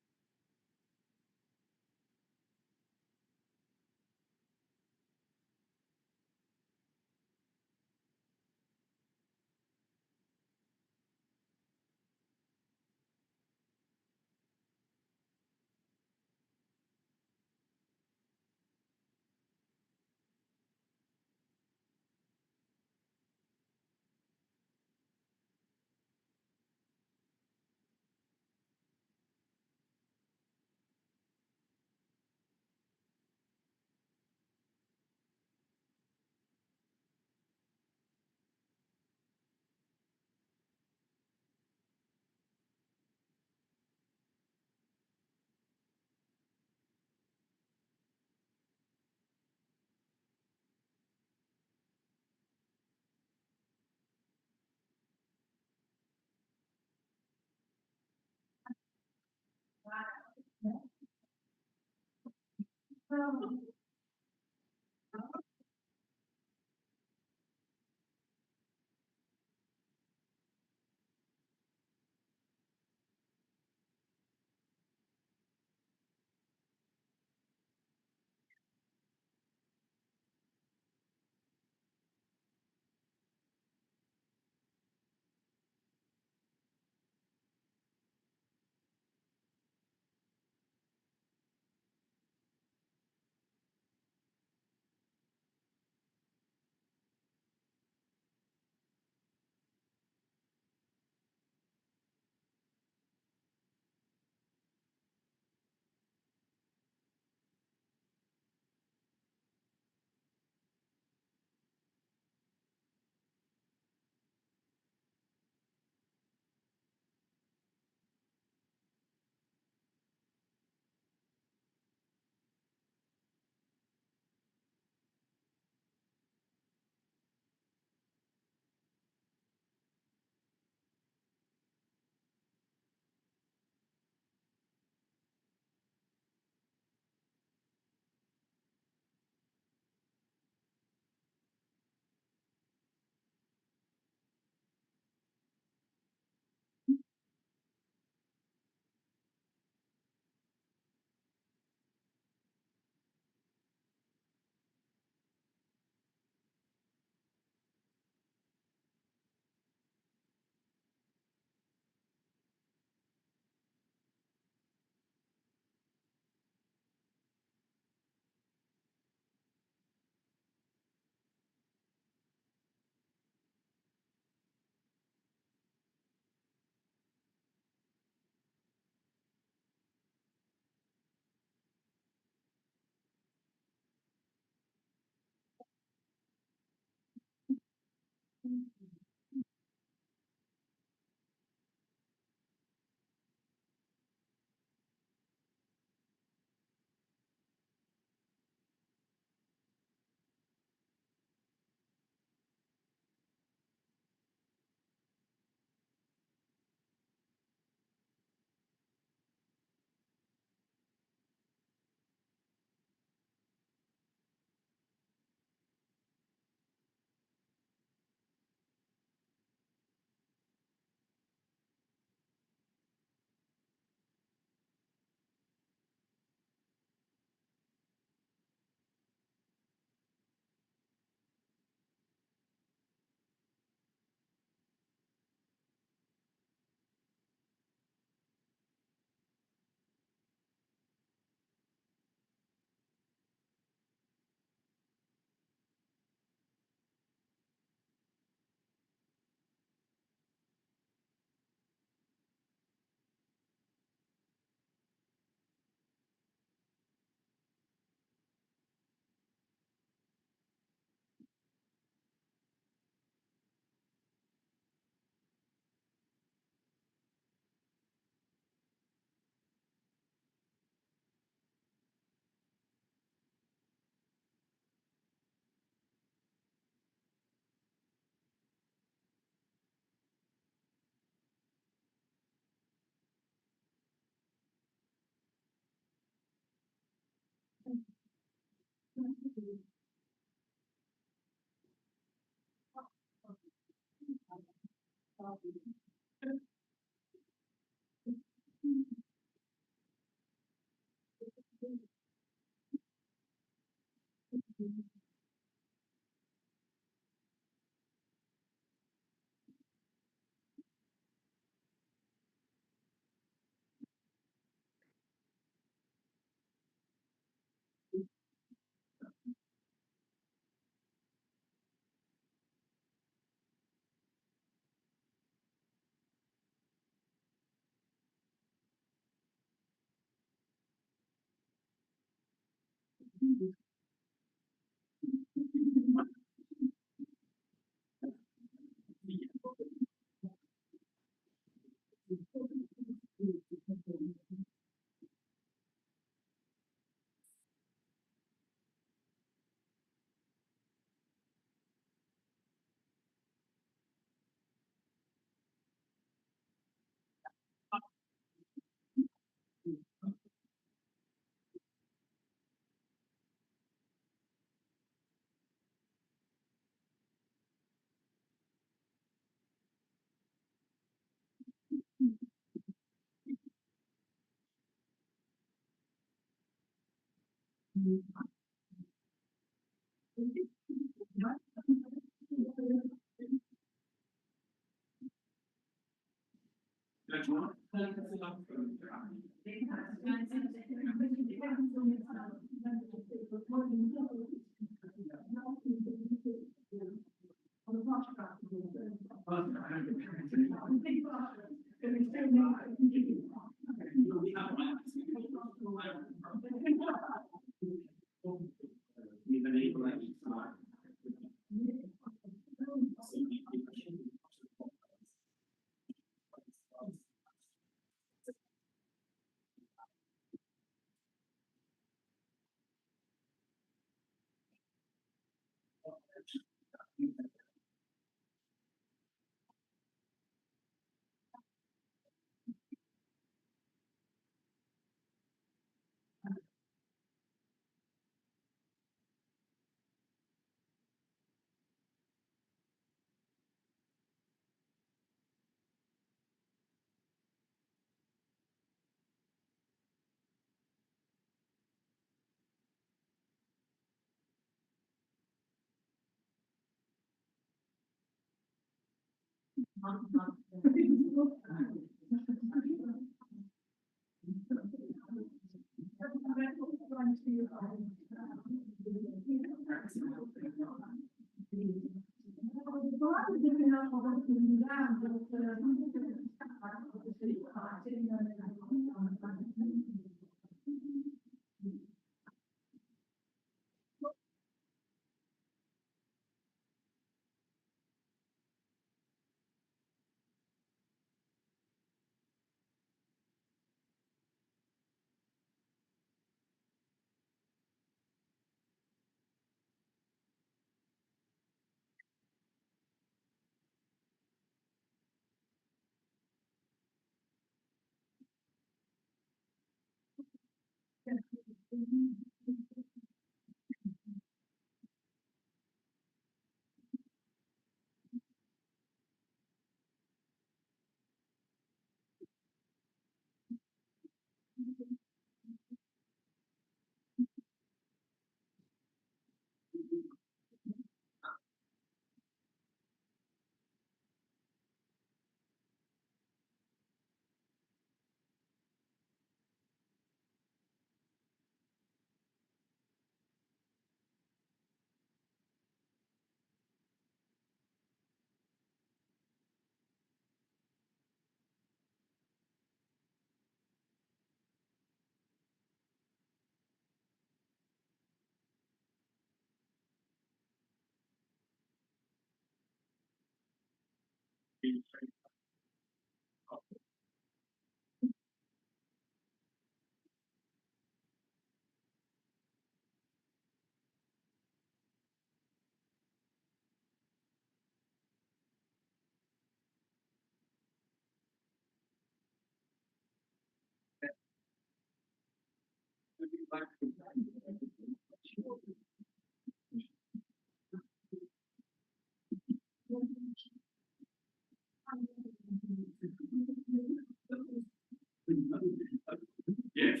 Yes.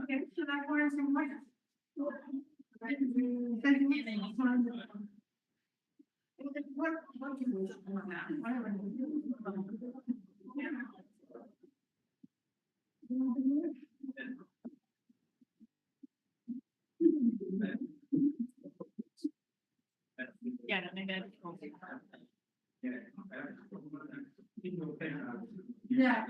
Okay, so that was some questions. Thank you. Ja, dan denk ik. Yeah.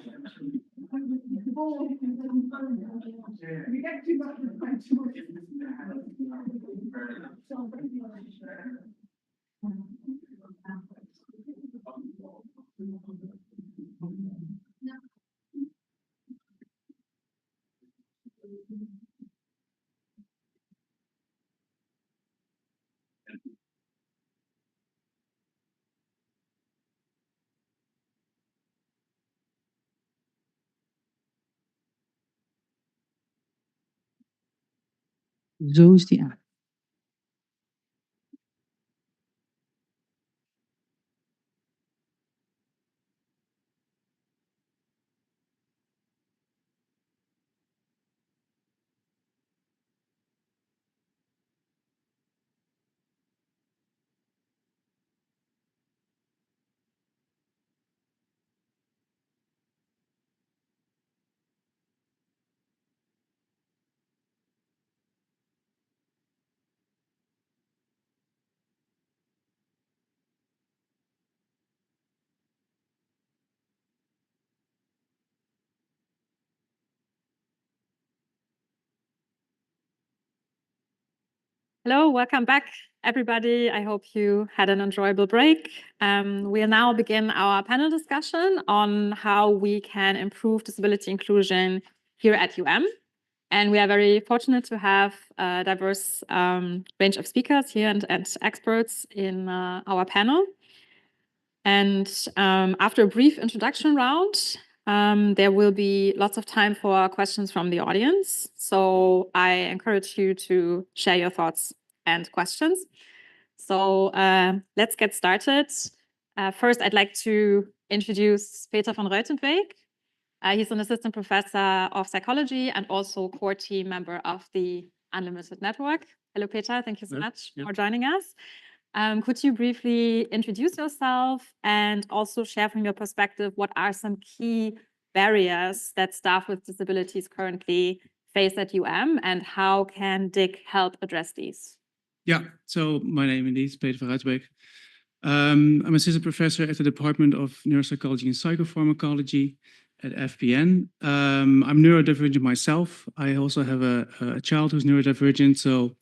Zo is die aan. Hello, welcome back, everybody. I hope you had an enjoyable break. We'll now begin our panel discussion on how we can improve disability inclusion here at UM. And we are very fortunate to have a diverse range of speakers here and experts in our panel. And after a brief introduction round, there will be lots of time for questions from the audience. So I encourage you to share your thoughts and questions. So let's get started. First, I'd like to introduce Peter van Ruitenbeek. He's an assistant professor of psychology and also core team member of the Unlimited Network. Hello, Peter. Thank you so much for joining us. Could you briefly introduce yourself and also share from your perspective what are some key barriers that staff with disabilities currently face at UM and how can DIG help address these? Yeah, so my name indeed is Peter van Ruitenbeek. I'm assistant professor at the Department of Neuropsychology and Psychopharmacology at FPN. I'm neurodivergent myself. I also have a child who's neurodivergent, so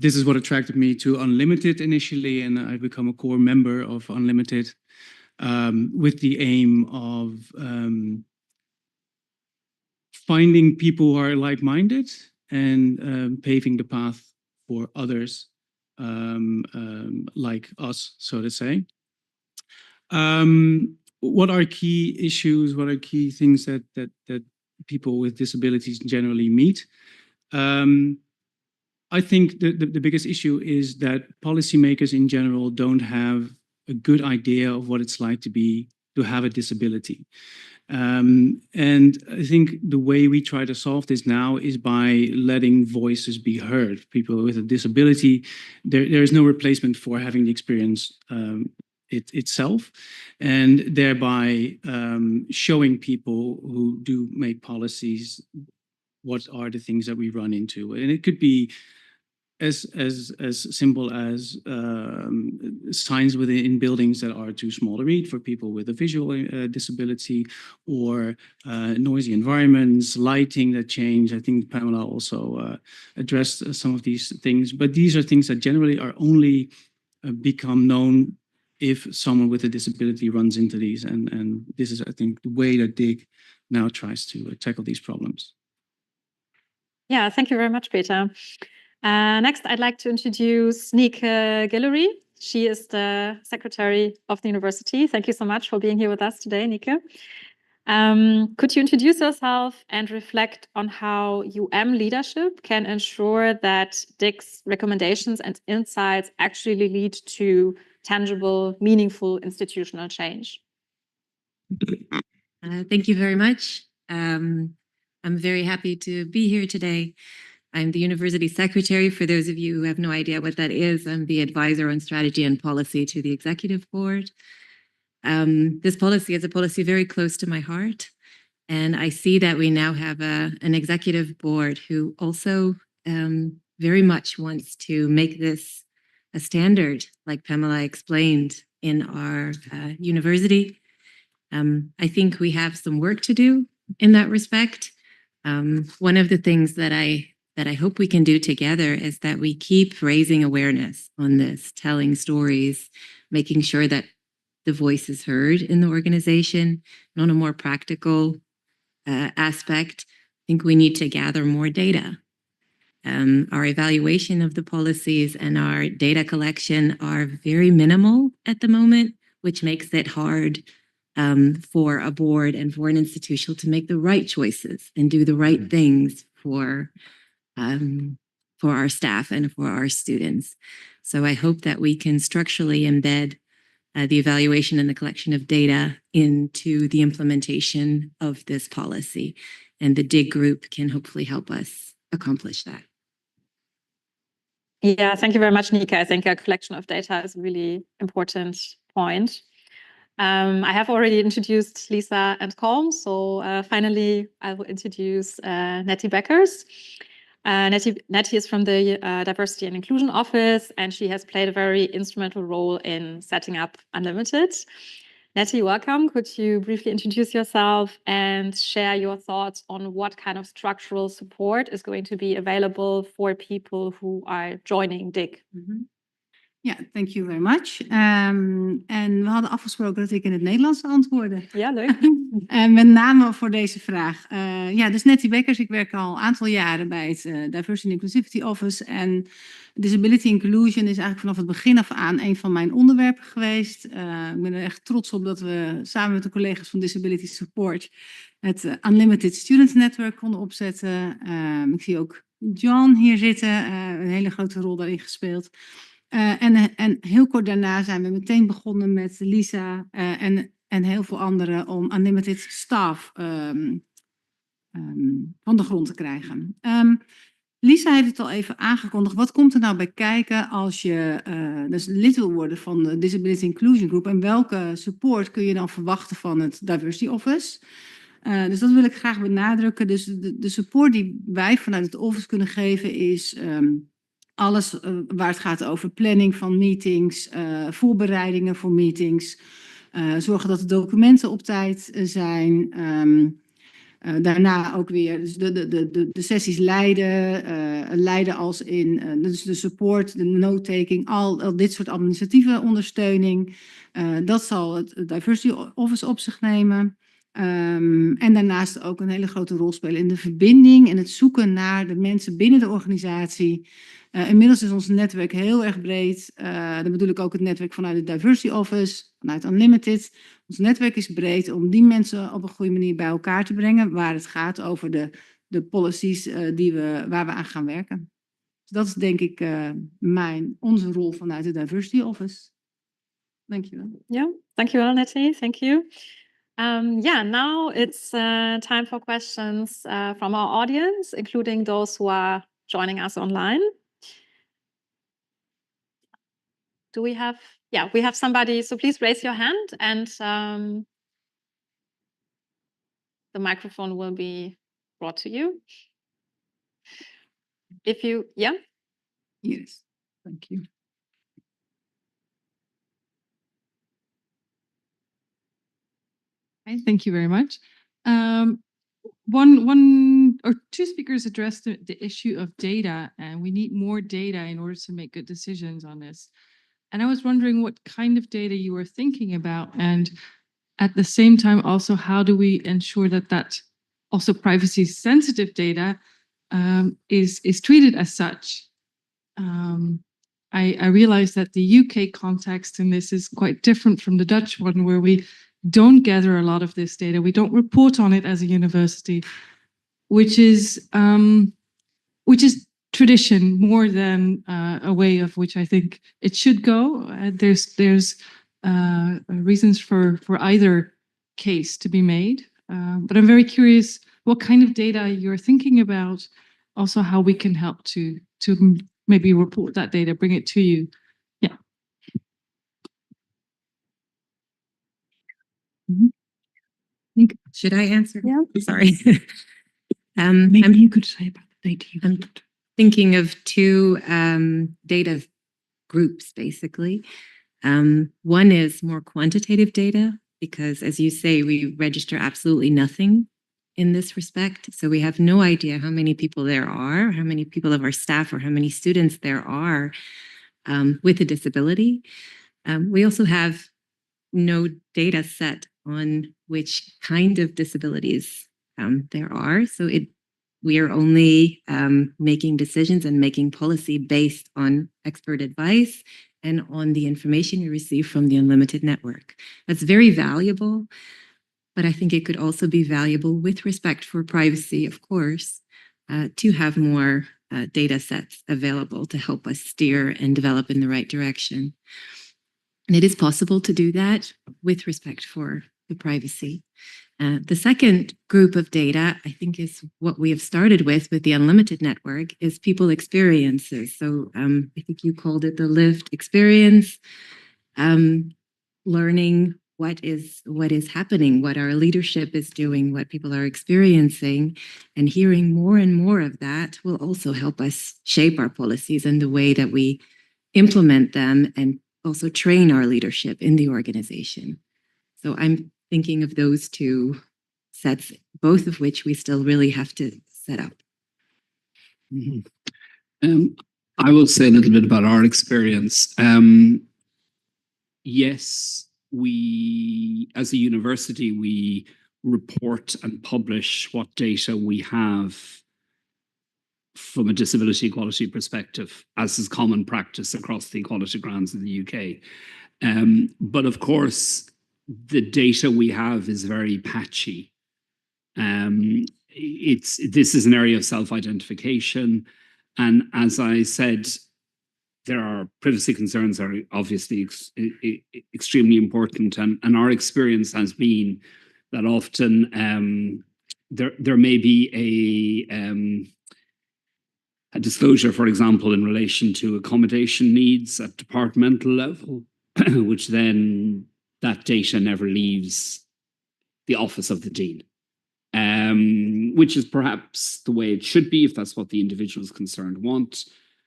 this is what attracted me to Unlimited initially, and I've become a core member of Unlimited with the aim of finding people who are like-minded and paving the path for others like us, so to say. What are key issues? What are key things that people with disabilities generally meet? I think the biggest issue is that policymakers in general don't have a good idea of what it's like to have a disability. And I think the way we try to solve this now is by letting voices be heard. People with a disability, there is no replacement for having the experience itself, and thereby showing people who do make policies what are the things that we run into. And it could be as simple as signs within buildings that are too small to read for people with a visual disability, or noisy environments, lighting that change. I think Pamela also addressed some of these things, but these are things that generally are only become known if someone with a disability runs into these. And this is, I think, the way that DIG now tries to tackle these problems. Yeah, thank you very much, Peter. Next, I'd like to introduce Nike Guillory. She is the secretary of the university. Thank you so much for being here with us today, Nike. Could you introduce yourself and reflect on how UM leadership can ensure that DIG's recommendations and insights actually lead to tangible, meaningful institutional change? Thank you very much. I'm very happy to be here today. I'm the university secretary. For those of you who have no idea what that is, I'm the advisor on strategy and policy to the executive board. This policy is a policy very close to my heart. And I see that we now have an executive board who also very much wants to make this a standard, like Pamela explained, in our university. I think we have some work to do in that respect. One of the things that I hope we can do together is that we keep raising awareness on this, telling stories, making sure that the voice is heard in the organization. And on a more practical aspect, I think we need to gather more data. Our evaluation of the policies and our data collection are very minimal at the moment, which makes it hard for a board and for an institution to make the right choices and do the right things for our staff and for our students. So I hope that we can structurally embed the evaluation and the collection of data into the implementation of this policy. And the DIG group can hopefully help us accomplish that. Yeah, thank you very much, Nika. I think a collection of data is a really important point. I have already introduced Lisa and Colm, so finally I will introduce Nettie Beckers. Nettie is from the Diversity and Inclusion Office, and she has played a very instrumental role in setting up Unlimited. Nettie, welcome. Could you briefly introduce yourself and share your thoughts on what kind of structural support is going to be available for people who are joining DIG? Ja, thank you very much. En we hadden afgesproken dat ik in het Nederlands antwoordde. Ja, leuk. En met name voor deze vraag. Ja, dus Nettie Beckers, ik werk al een aantal jaren bij het Diversity and Inclusivity Office. En disability inclusion is eigenlijk vanaf het begin af aan een van mijn onderwerpen geweest. Ik ben er echt trots op dat we samen met de collega's van Disability Support het Unlimited Students Network konden opzetten. Ik zie ook John hier zitten, een hele grote rol daarin gespeeld. En heel kort daarna zijn we meteen begonnen met Lisa en heel veel anderen om Unlimited staff van de grond te krijgen. Lisa heeft het al even aangekondigd. Wat komt er nou bij kijken als je dus lid wil worden van de Disability Inclusion Group? En welke support kun je dan verwachten van het Diversity Office? Dus dat wil ik graag benadrukken. Dus de support die wij vanuit het office kunnen geven is alles waar het gaat over planning van meetings, voorbereidingen voor meetings, zorgen dat de documenten op tijd zijn. Daarna ook weer dus de sessies leiden als in dus de support, de note-taking, al dit soort administratieve ondersteuning. Dat zal het Diversity Office op zich nemen. En daarnaast ook een hele grote rol spelen in de verbinding en het zoeken naar de mensen binnen de organisatie. Inmiddels is ons netwerk heel erg breed. Dan bedoel ik ook het netwerk vanuit het Diversity Office, vanuit Unlimited. Ons netwerk is breed om die mensen op een goede manier bij elkaar te brengen, waar het gaat over de policies waar we aan gaan werken. Dus dat is denk ik onze rol vanuit het Diversity Office. Dankjewel. Yeah, dankjewel Nettie, thank you. Yeah, now it's time for questions from our audience, including those who are joining us online. Do we have, yeah, we have somebody, so please raise your hand and the microphone will be brought to you. If you, yeah? Yes, thank you. Thank you very much. One or two speakers addressed the issue of data, and we need more data in order to make good decisions on this. And I was wondering what kind of data you were thinking about, and at the same time also how do we ensure that also privacy sensitive data is treated as such. I realize that the UK context in this is quite different from the Dutch one, where we don't gather a lot of this data. We don't report on it as a university, which is tradition more than a way of which I think it should go. There's reasons for either case to be made, but I'm very curious what kind of data you're thinking about also how we can help to maybe report that data, bring it to you. Yeah. Should I answer? Yeah. Sorry. Maybe you could say about the data you've I'm looked at. thinking of two data groups, basically. One is more quantitative data, because as you say, we register absolutely nothing in this respect. So we have no idea how many people there are, how many people of our staff, or how many students there are with a disability. We also have no data set on which kind of disabilities there are. So we are only making decisions and making policy based on expert advice and on the information we receive from the Unlimited Network. That's very valuable, but I think it could also be valuable, with respect for privacy, of course, to have more data sets available to help us steer and develop in the right direction. And it is possible to do that with respect for the privacy. The second group of data, I think, is what we have started with the Unlimited Network, is people experiences. So I think you called it the lived experience, learning what is happening, what our leadership is doing, what people are experiencing, and hearing more and more of that will also help us shape our policies and the way that we implement them, and also train our leadership in the organization. So I'm thinking of those two sets, both of which we still really have to set up. I will say a little bit about our experience. Yes, we, as a university, we report and publish what data we have from a disability equality perspective, as is common practice across the equality grounds in the UK. But of course, the data we have is very patchy. This is an area of self-identification, and as I said, there are privacy concerns are obviously extremely important, and our experience has been that often there may be a disclosure, for example, in relation to accommodation needs at departmental level, which then that data never leaves the office of the dean, which is perhaps the way it should be if that's what the individuals concerned want.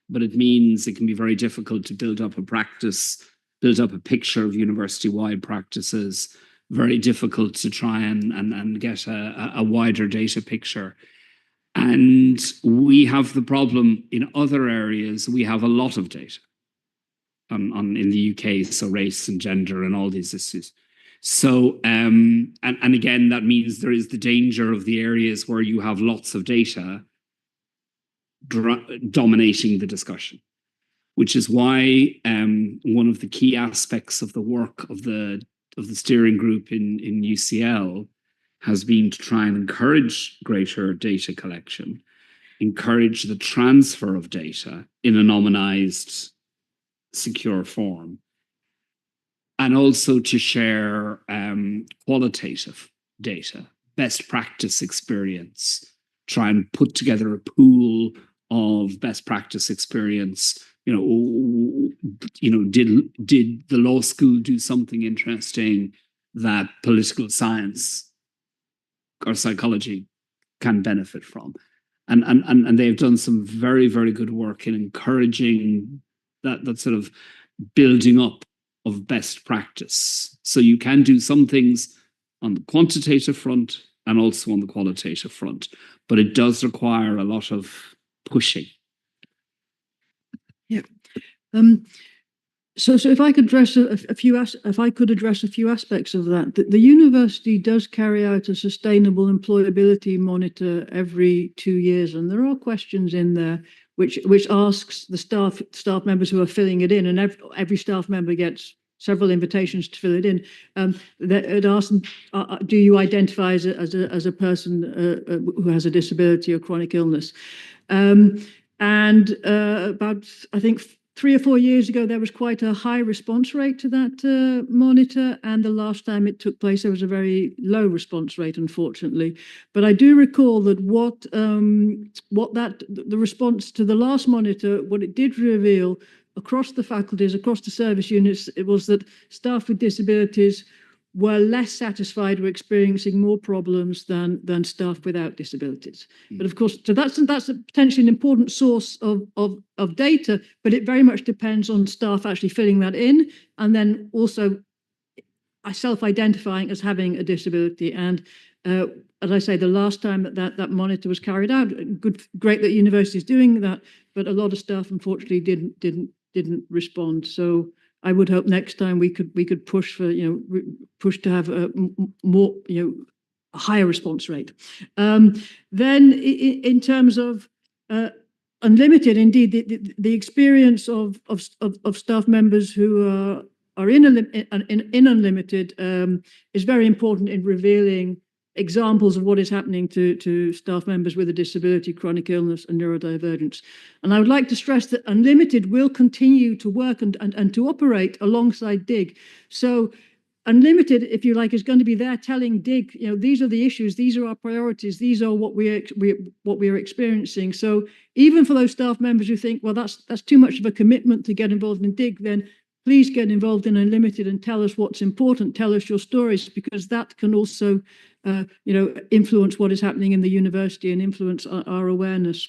But it means it can be very difficult to build up a practice, build up a picture of university-wide practices, very difficult to try and get a wider data picture. And we have the problem in other areas. We have a lot of data in the UK, so race and gender and all these issues. So, and again, that means there is the danger of the areas where you have lots of data dominating the discussion, which is why one of the key aspects of the work of the steering group in UCL has been to try and encourage greater data collection, encourage the transfer of data in a nominalized, secure form, and also to share qualitative data, best practice experience, try and put together a pool of best practice experience. Did the law school do something interesting that political science or psychology can benefit from? And they've done some very, very good work in encouraging that sort of building up of best practice. So you can do some things on the quantitative front and also on the qualitative front, but it does require a lot of pushing. Yeah. So if I could address a few aspects of that, the university does carry out a sustainable employability monitor every 2 years, and there are questions in there which asks the staff members who are filling it in, and every staff member gets several invitations to fill it in. It asks them, do you identify as a person who has a disability or chronic illness? And about, I think, 3 or 4 years ago, there was quite a high response rate to that monitor, and the last time it took place, there was a very low response rate, unfortunately. But I do recall that the response to the last monitor, what it did reveal across the faculties, across the service units, it was that staff with disabilities were less satisfied, were experiencing more problems than staff without disabilities. But of course, so that's potentially an important source of data, but it very much depends on staff actually filling that in, and then also self-identifying as having a disability. And as I say, the last time that monitor was carried out, great that university is doing that, but a lot of staff unfortunately didn't respond. So I would hope next time we could push for, push to have a more, a higher response rate. Then in terms of unlimited, indeed, the experience of staff members who are in unlimited is very important in revealing examples of what is happening to staff members with a disability, chronic illness, and neurodivergence. And I would like to stress that Unlimited will continue to work and to operate alongside DIG. So Unlimited, if you like, is going to be there telling DIG, these are the issues, these are our priorities, these are what we are experiencing. So even for those staff members who think, well, that's too much of a commitment to get involved in DIG, then please get involved in Unlimited and tell us what's important, tell us your stories, because that can also influence what is happening in the university and influence our awareness.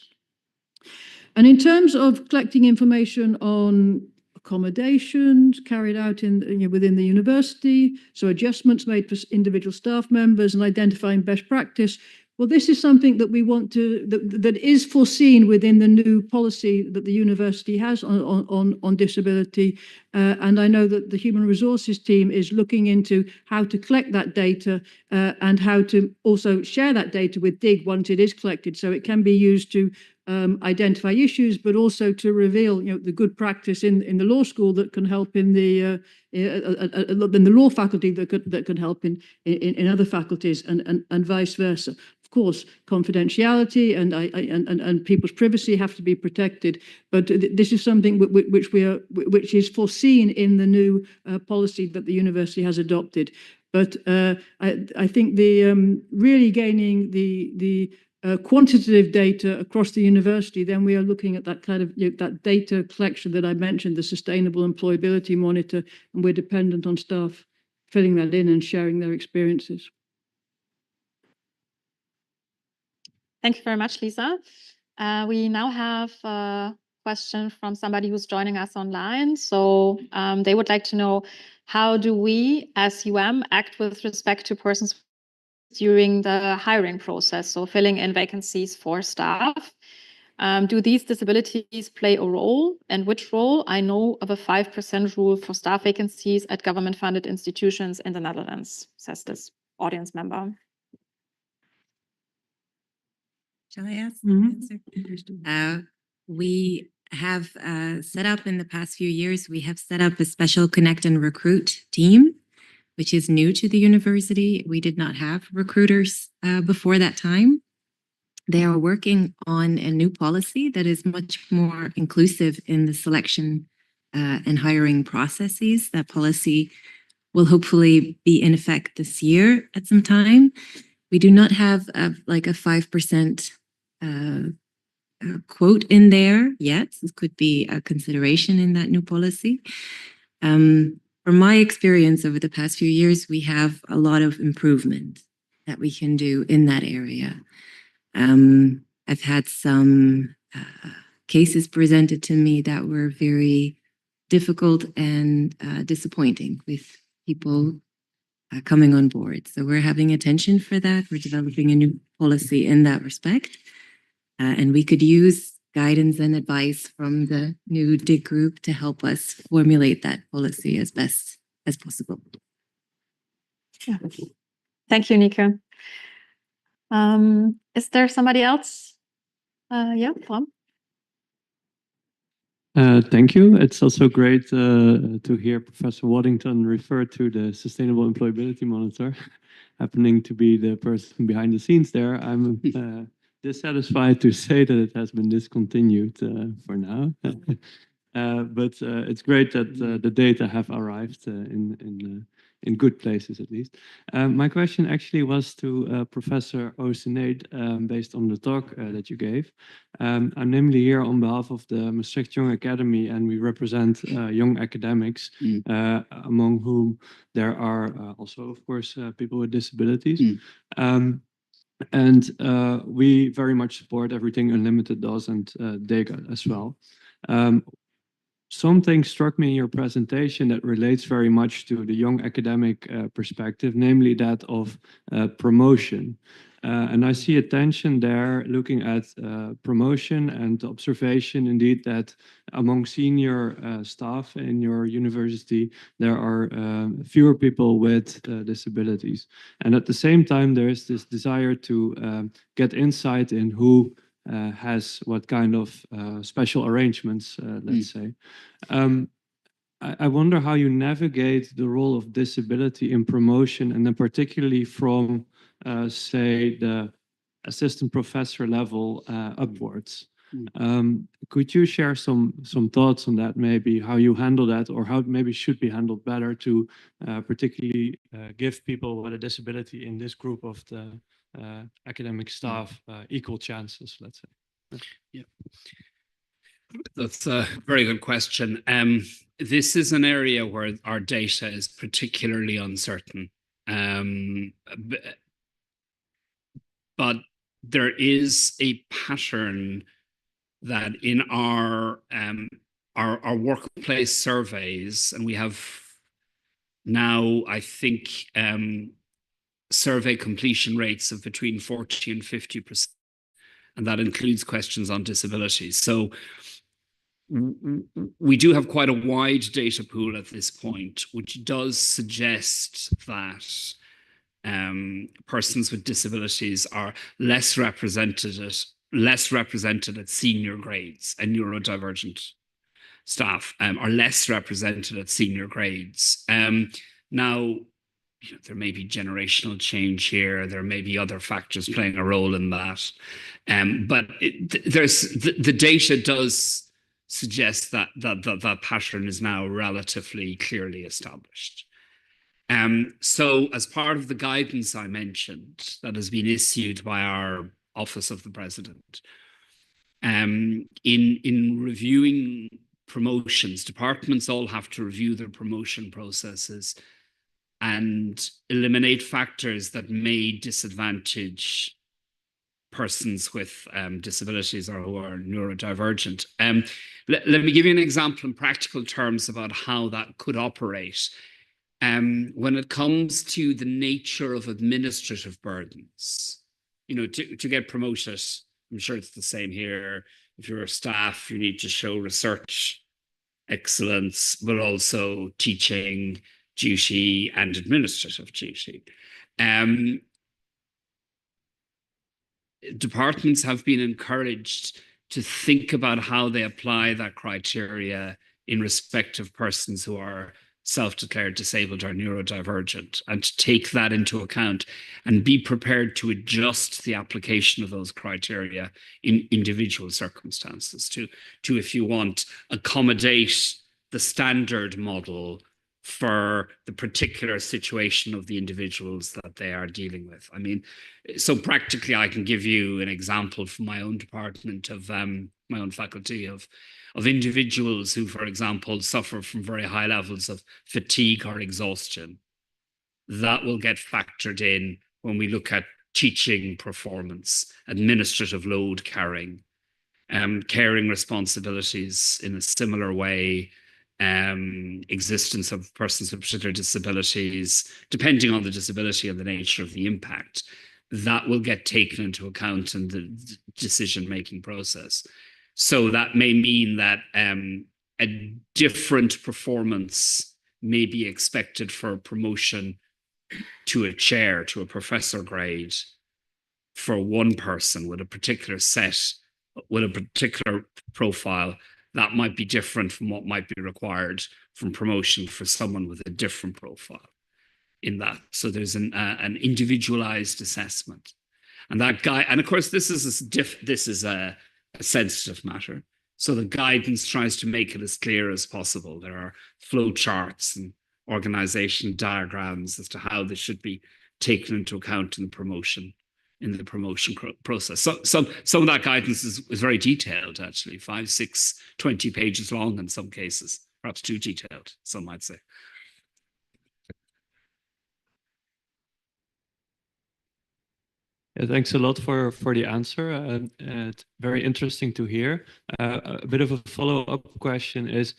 And in terms of collecting information on accommodations carried out within the university, so adjustments made for individual staff members and identifying best practice, well, this is something that we want to, that is foreseen within the new policy that the university has on disability. And I know that the human resources team is looking into how to collect that data and how to also share that data with DIG once it is collected. So it can be used to identify issues, but also to reveal, the good practice in the law school that can help in the law faculty that can help in other faculties, and vice versa. Of course, confidentiality and people's privacy have to be protected, but this is something which is foreseen in the new policy that the university has adopted. But I think the really gaining the quantitative data across the university, then we are looking at that kind of that data collection that I mentioned, the sustainable employability monitor, and we're dependent on staff filling that in and sharing their experiences. Thank you very much, Lisa. We now have a question from somebody who's joining us online. So they would like to know, how do we as UM act with respect to persons during the hiring process, so filling in vacancies for staff? Do these disabilities play a role, and which role? I know of a 5% rule for staff vacancies at government-funded institutions in the Netherlands, says this audience member. Shall I ask? Mm-hmm. We have set up in the past few years, we have set up a special Connect and Recruit team, which is new to the university. We did not have recruiters before that time. They are working on a new policy that is much more inclusive in the selection and hiring processes. That policy will hopefully be in effect this year at some time. We do not have like a 5% quote in there yet. This could be a consideration in that new policy. From my experience over the past few years, we have a lot of improvement that we can do in that area. I've had some cases presented to me that were very difficult and disappointing with people coming on board. So we're having attention for that. We're developing a new policy in that respect. And we could use guidance and advice from the new DIG group to help us formulate that policy as best as possible. Yeah. Thank you, Nika. Is there somebody else? Yeah, Tom. Thank you. It's also great to hear Professor Waddington refer to the Sustainable Employability Monitor, happening to be the person behind the scenes there. I'm dissatisfied to say that it has been discontinued for now. but it's great that the data have arrived in good places at least. My question actually was to Professor Oosterneed, based on the talk that you gave. I'm namely here on behalf of the Maastricht Young Academy, and we represent young academics, among whom there are also, of course, people with disabilities. And we very much support everything Unlimited does, and DEG as well. Something struck me in your presentation that relates very much to the young academic perspective, namely that of promotion. And I see a tension there looking at promotion and observation, indeed, that among senior staff in your university, there are fewer people with disabilities. And at the same time, there is this desire to get insight in who has what kind of special arrangements, let's say. I wonder how you navigate the role of disability in promotion, and then particularly from, say, the assistant professor level upwards. Could you share some thoughts on that, maybe how you handle that, or how it maybe should be handled better to particularly give people with a disability in this group of the academic staff equal chances, let's say? Yeah, that's a very good question. This is an area where our data is particularly uncertain. But there is a pattern that in our workplace surveys, and we have now, I think, survey completion rates of between 40 and 50%, and that includes questions on disabilities. So we do have quite a wide data pool at this point, which does suggest that persons with disabilities are less represented at senior grades, and neurodivergent staff are less represented at senior grades. Now, there may be generational change here. There may be other factors playing a role in that. But the data does suggest that pattern is now relatively clearly established. So as part of the guidance I mentioned that has been issued by our Office of the President, in reviewing promotions, departments all have to review their promotion processes and eliminate factors that may disadvantage persons with disabilities or who are neurodivergent. Let me give you an example in practical terms about how that could operate. When it comes to the nature of administrative burdens, to get promoted, I'm sure it's the same here. If you're a staff, you need to show research excellence, but also teaching duty and administrative duty. Departments have been encouraged to think about how they apply that criteria in respect of persons who are self-declared disabled or neurodivergent, and to take that into account and be prepared to adjust the application of those criteria in individual circumstances to, if you want, accommodate the standard model for the particular situation of the individuals that they are dealing with. I mean, so practically, I can give you an example from my own department of my own faculty of individuals who, for example, suffer from very high levels of fatigue or exhaustion. That will get factored in when we look at teaching performance, administrative load carrying, caring responsibilities in a similar way, existence of persons with particular disabilities, depending on the disability and the nature of the impact, that will get taken into account in the decision-making process. So that may mean that a different performance may be expected for promotion to a chair, to a professor grade, for one person with a particular with a particular profile. That might be different from what might be required from promotion for someone with a different profile in that. So there's an individualized assessment. And that guy, and of course, this is a sensitive matter. So the guidance tries to make it as clear as possible. There are flow charts and organization diagrams as to how this should be taken into account in the promotion process. So some of that guidance is very detailed, actually, 5, 6, 20 pages long in some cases, perhaps too detailed, some might say. Yeah, thanks a lot for the answer. It's very interesting to hear. A bit of a follow-up question is,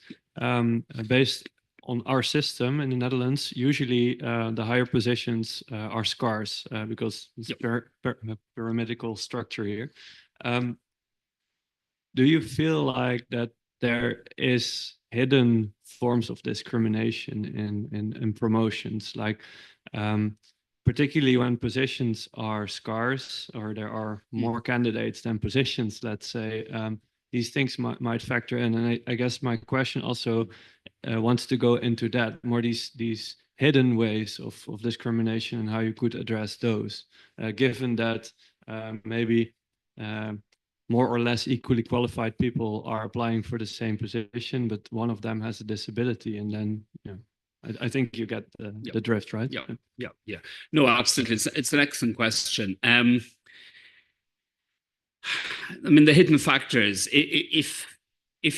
based on our system in the Netherlands, usually the higher positions are scarce because it's pyramidal structure here. Do you feel like that there is hidden forms of discrimination in promotions, like particularly when positions are scarce or there are more candidates than positions, let's say, these things might factor in. And I guess my question also wants to go into that, more these hidden ways of discrimination and how you could address those, given that maybe more or less equally qualified people are applying for the same position, but one of them has a disability, and then, you know, I think you get the drift, right? Yeah. No, absolutely. It's an excellent question. I mean, the hidden factors, if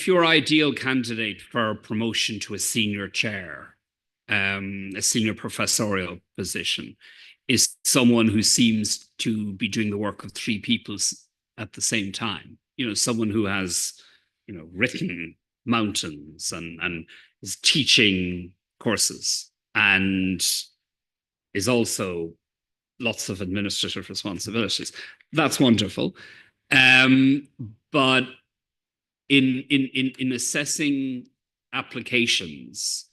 your ideal candidate for promotion to a senior chair, a senior professorial position, is someone who seems to be doing the work of 3 people at the same time, you know, someone who has, you know, written mountains and is teaching courses and is also lots of administrative responsibilities. That's wonderful. But in assessing applications,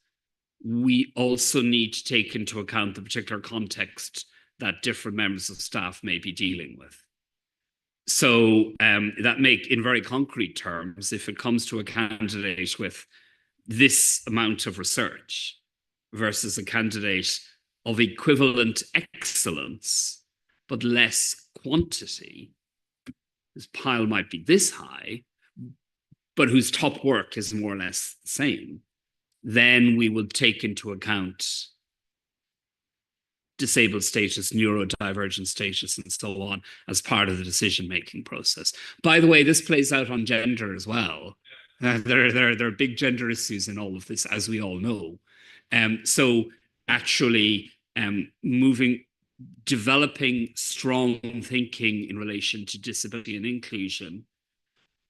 we also need to take into account the particular context that different members of staff may be dealing with. So that in very concrete terms, if it comes to a candidate with this amount of research versus a candidate of equivalent excellence, but less quantity, his pile might be this high, but whose top work is more or less the same, then we will take into account disabled status, neurodivergent status, and so on as part of the decision-making process. By the way, this plays out on gender as well. There are big gender issues in all of this, as we all know. So actually developing strong thinking in relation to disability and inclusion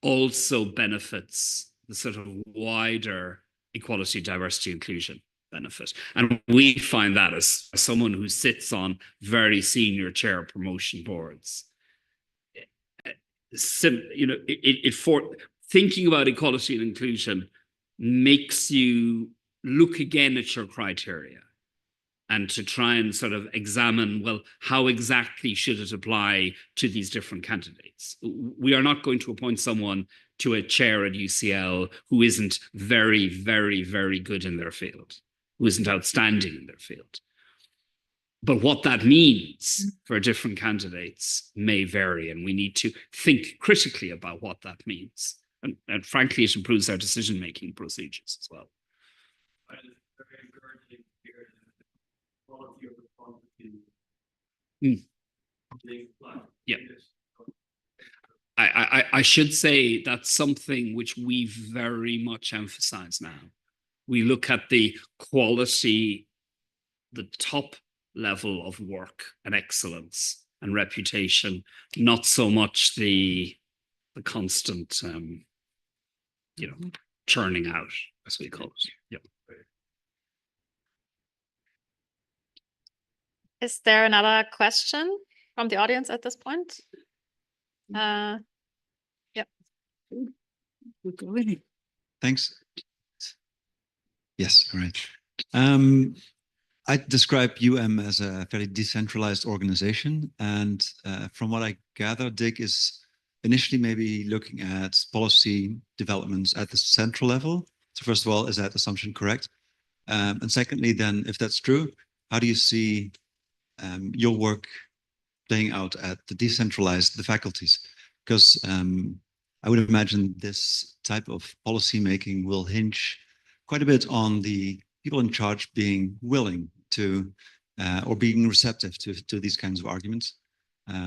also benefits the sort of wider equality, diversity, inclusion benefit. And we find that as someone who sits on very senior chair promotion boards, you know, thinking about equality and inclusion makes you look again at your criteria and to try and sort of examine, well, how exactly should it apply to these different candidates? We are not going to appoint someone to a chair at UCL who isn't very, very, very good in their field, who isn't outstanding in their field. But what that means for different candidates may vary, and we need to think critically about what that means. And frankly, it improves our decision-making procedures as well. Yeah. I should say that's something which we very much emphasize now. We look at the quality, the top level of work and excellence and reputation, not so much the constant, you know, churning out, as we call it. Yeah. Is there another question from the audience at this point? Yeah. Thanks. Yes, all right. I describe UM as a very decentralized organization. And from what I gather, DIG is initially maybe looking at policy developments at the central level. So first of all, is that assumption correct? And secondly, then, if that's true, how do you see your work playing out at the faculties? Because I would imagine this type of policy making will hinge quite a bit on the people in charge being willing to or being receptive to these kinds of arguments.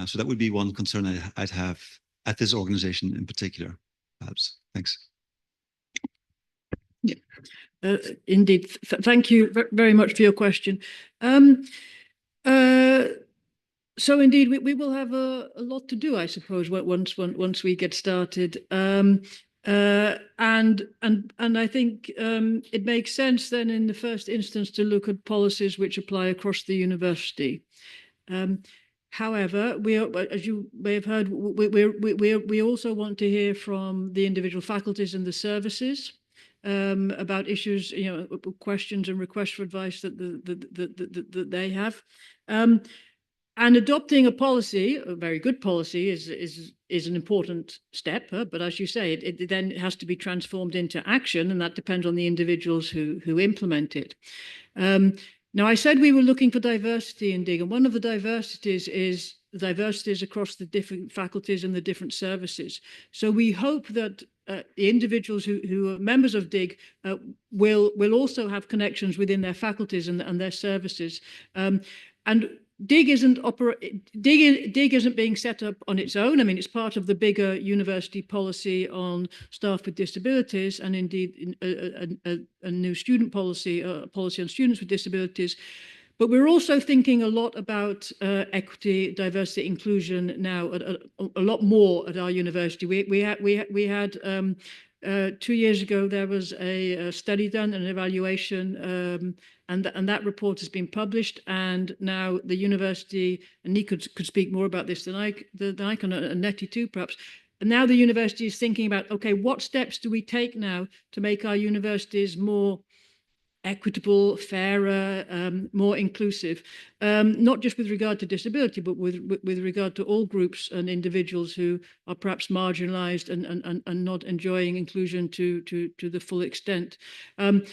So that would be one concern I'd have at this organization in particular, perhaps. Thanks. Indeed. Thank you very much for your question. So indeed, we will have a lot to do, I suppose, once we get started. And I think it makes sense then in the first instance to look at policies which apply across the university. However, as you may have heard, we also want to hear from the individual faculties and the services about issues, questions and requests for advice that they have. And adopting a policy, a very good policy, is an important step. But as you say, it then has to be transformed into action, and that depends on the individuals who implement it. Now, I said we were looking for diversity in DIG, and one of the diversities is diversities across the different faculties and the different services. So we hope that the individuals who are members of DIG will also have connections within their faculties and their services. And DIG isn't being set up on its own. I mean, it's part of the bigger university policy on staff with disabilities, and indeed a new student policy, policy on students with disabilities. But we're also thinking a lot about equity, diversity, inclusion now, a lot more at our university. We had 2 years ago, there was a study done, an evaluation, and that report has been published. And now the university, and Nick could speak more about this than I can, and Nettie too, perhaps. And now the university is thinking about, okay, what steps do we take now to make our universities more equitable, fairer, more inclusive, not just with regard to disability, but with regard to all groups and individuals who are perhaps marginalized and not enjoying inclusion to the full extent. And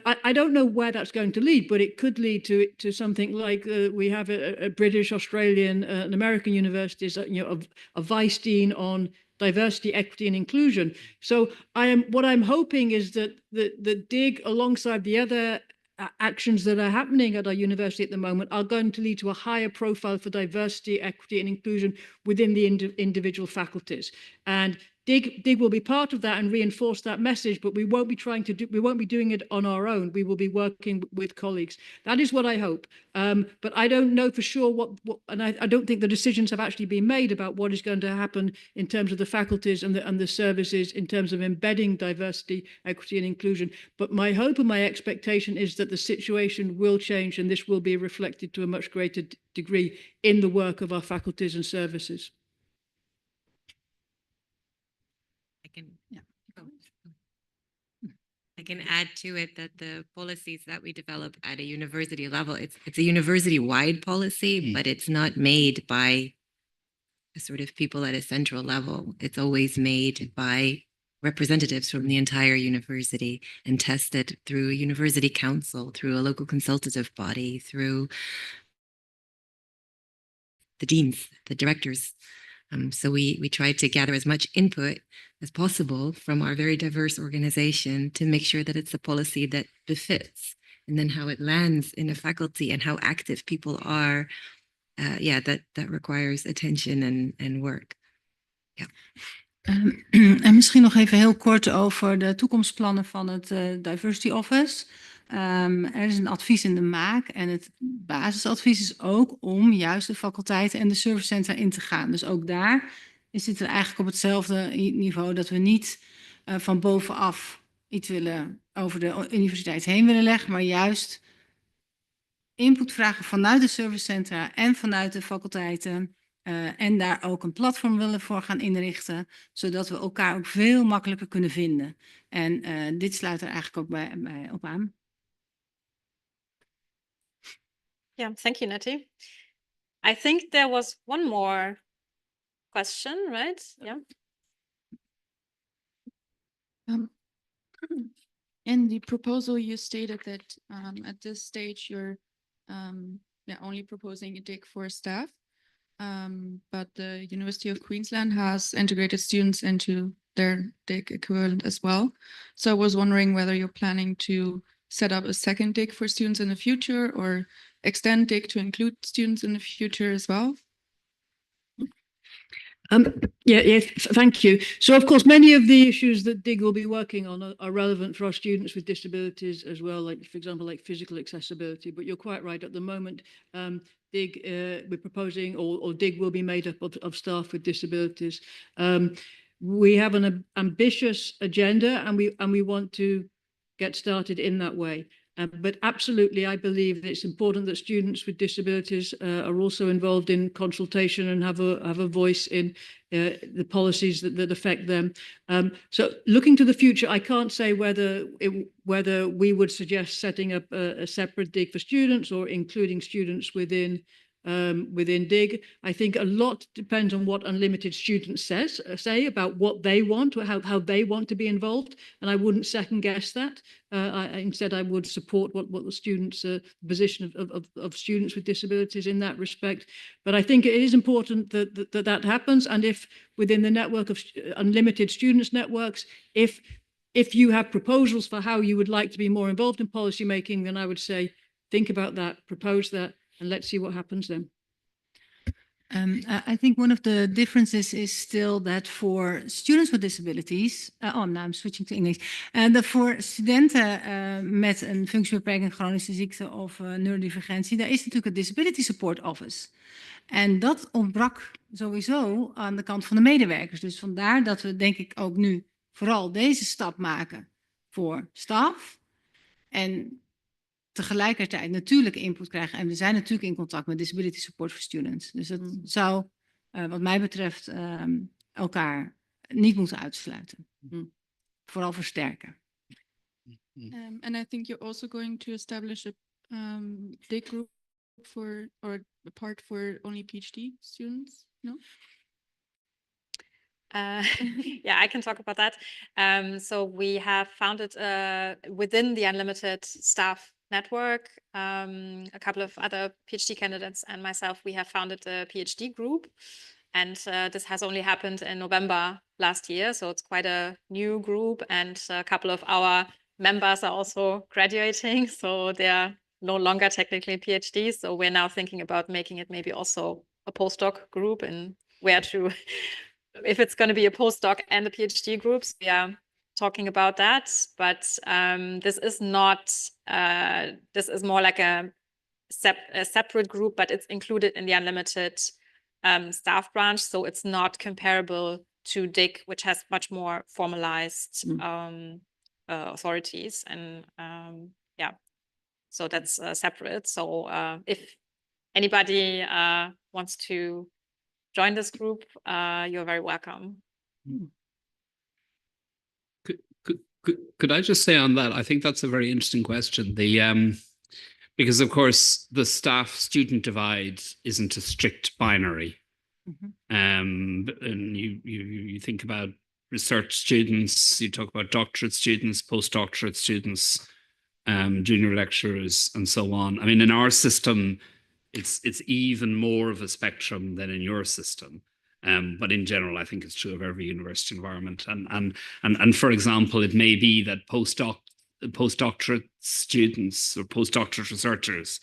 I don't know where that's going to lead, but it could lead to something like we have a British, Australian, and American universities, a Vice Dean on diversity, equity, and inclusion. So what I'm hoping is that the DIG, alongside the other actions that are happening at our university at the moment, are going to lead to a higher profile for diversity, equity, and inclusion within the individual faculties. And DIG will be part of that and reinforce that message, but we won't be doing it on our own. We will be working with colleagues. That is what I hope. But I don't know for sure and I don't think the decisions have actually been made about what is going to happen in terms of the faculties and the services in terms of embedding diversity, equity, and inclusion. But my hope and my expectation is that the situation will change, and this will be reflected to a much greater degree in the work of our faculties and services. I can add to it that the policies that we develop at a university level, it's a university-wide policy, but it's not made by the sort of people at a central level. It's always made by representatives from the entire university and tested through a university council, through a local consultative body, through the deans, the directors. So we tried to gather as much input as possible from our very diverse organization to make sure that it's a policy that befits, and then how it lands in a faculty and how active people are. That requires attention and work. Ja. En misschien nog even heel kort over de toekomstplannen van het Diversity Office. Er is een advies in de maak en het basisadvies is ook om juist de faculteiten en de servicecentra in te gaan. Dus ook daar zitten we eigenlijk op hetzelfde niveau, dat we niet van bovenaf iets willen over de universiteit heen willen leggen, maar juist input vragen vanuit de servicecentra en vanuit de faculteiten. En daar ook een platform willen voor gaan inrichten, zodat we elkaar ook veel makkelijker kunnen vinden. En dit sluit er eigenlijk ook bij op aan. Yeah, thank you, Nettie. I think there was one more question, right? Yeah. In the proposal, you stated that at this stage you're only proposing a DIG for staff. but the University of Queensland has integrated students into their DIG equivalent as well. So I was wondering whether you're planning to set up a second DIG for students in the future or extend DIG to include students in the future as well. Yes, thank you. So, of course, many of the issues that DIG will be working on are relevant for our students with disabilities as well, like, for example, like physical accessibility. But you're quite right. At the moment, DIG, we're proposing, or DIG will be made up of staff with disabilities. We have an ambitious agenda, and we want to get started in that way. But absolutely, I believe that it's important that students with disabilities are also involved in consultation and have a voice in the policies that affect them. So looking to the future, I can't say whether we would suggest setting up a separate DIG for students or including students within DIG. I think a lot depends on what Unlimited students say about what they want, or how they want to be involved, and I wouldn't second guess that. Instead, I would support what the students, position of students with disabilities in that respect. But I think it is important that happens, and if within the network of Unlimited students networks, if you have proposals for how you would like to be more involved in policy making, then I would say think about that, propose that, and let's see what happens then. I think one of the differences is still that for students with disabilities, now I'm switching to English, dat voor studenten met een functiebeperking, chronische ziekte of neurodivergentie, daar is natuurlijk het Disability Support Office. En dat ontbrak sowieso aan de kant van de medewerkers. Dus vandaar dat we denk ik ook nu vooral deze stap maken voor staf. En tegelijkertijd natuurlijk input krijgen. En we zijn natuurlijk in contact met Disability Support for Students. Dus dat zou, wat mij betreft, elkaar niet moeten uitsluiten. Vooral versterken. And I think you're also going to establish a DIG group or a part for only PhD students, no? Yeah, I can talk about that. So we have founded within the Unlimited staff network, a couple of other PhD candidates and myself, we have founded a PhD group. And this has only happened in November last year. So it's quite a new group, and a couple of our members are also graduating. So they're no longer technically PhDs. So we're now thinking about making it maybe also a postdoc group, and where to, if it's going to be a postdoc and a PhD groups, we are talking about that. But this is not, this is more like a separate group, but it's included in the Unlimited staff branch. So it's not comparable to DIG, which has much more formalized authorities. And yeah, so that's separate. So if anybody wants to join this group, you're very welcome. Could I just say on that, I think that's a very interesting question. Because of course the staff-student divide isn't a strict binary. And you think about research students, you talk about doctorate students, postdoctorate students, junior lecturers, and so on. I mean, in our system, it's even more of a spectrum than in your system. But in general, I think it's true of every university environment. And for example, it may be that postdoctorate students or postdoctorate researchers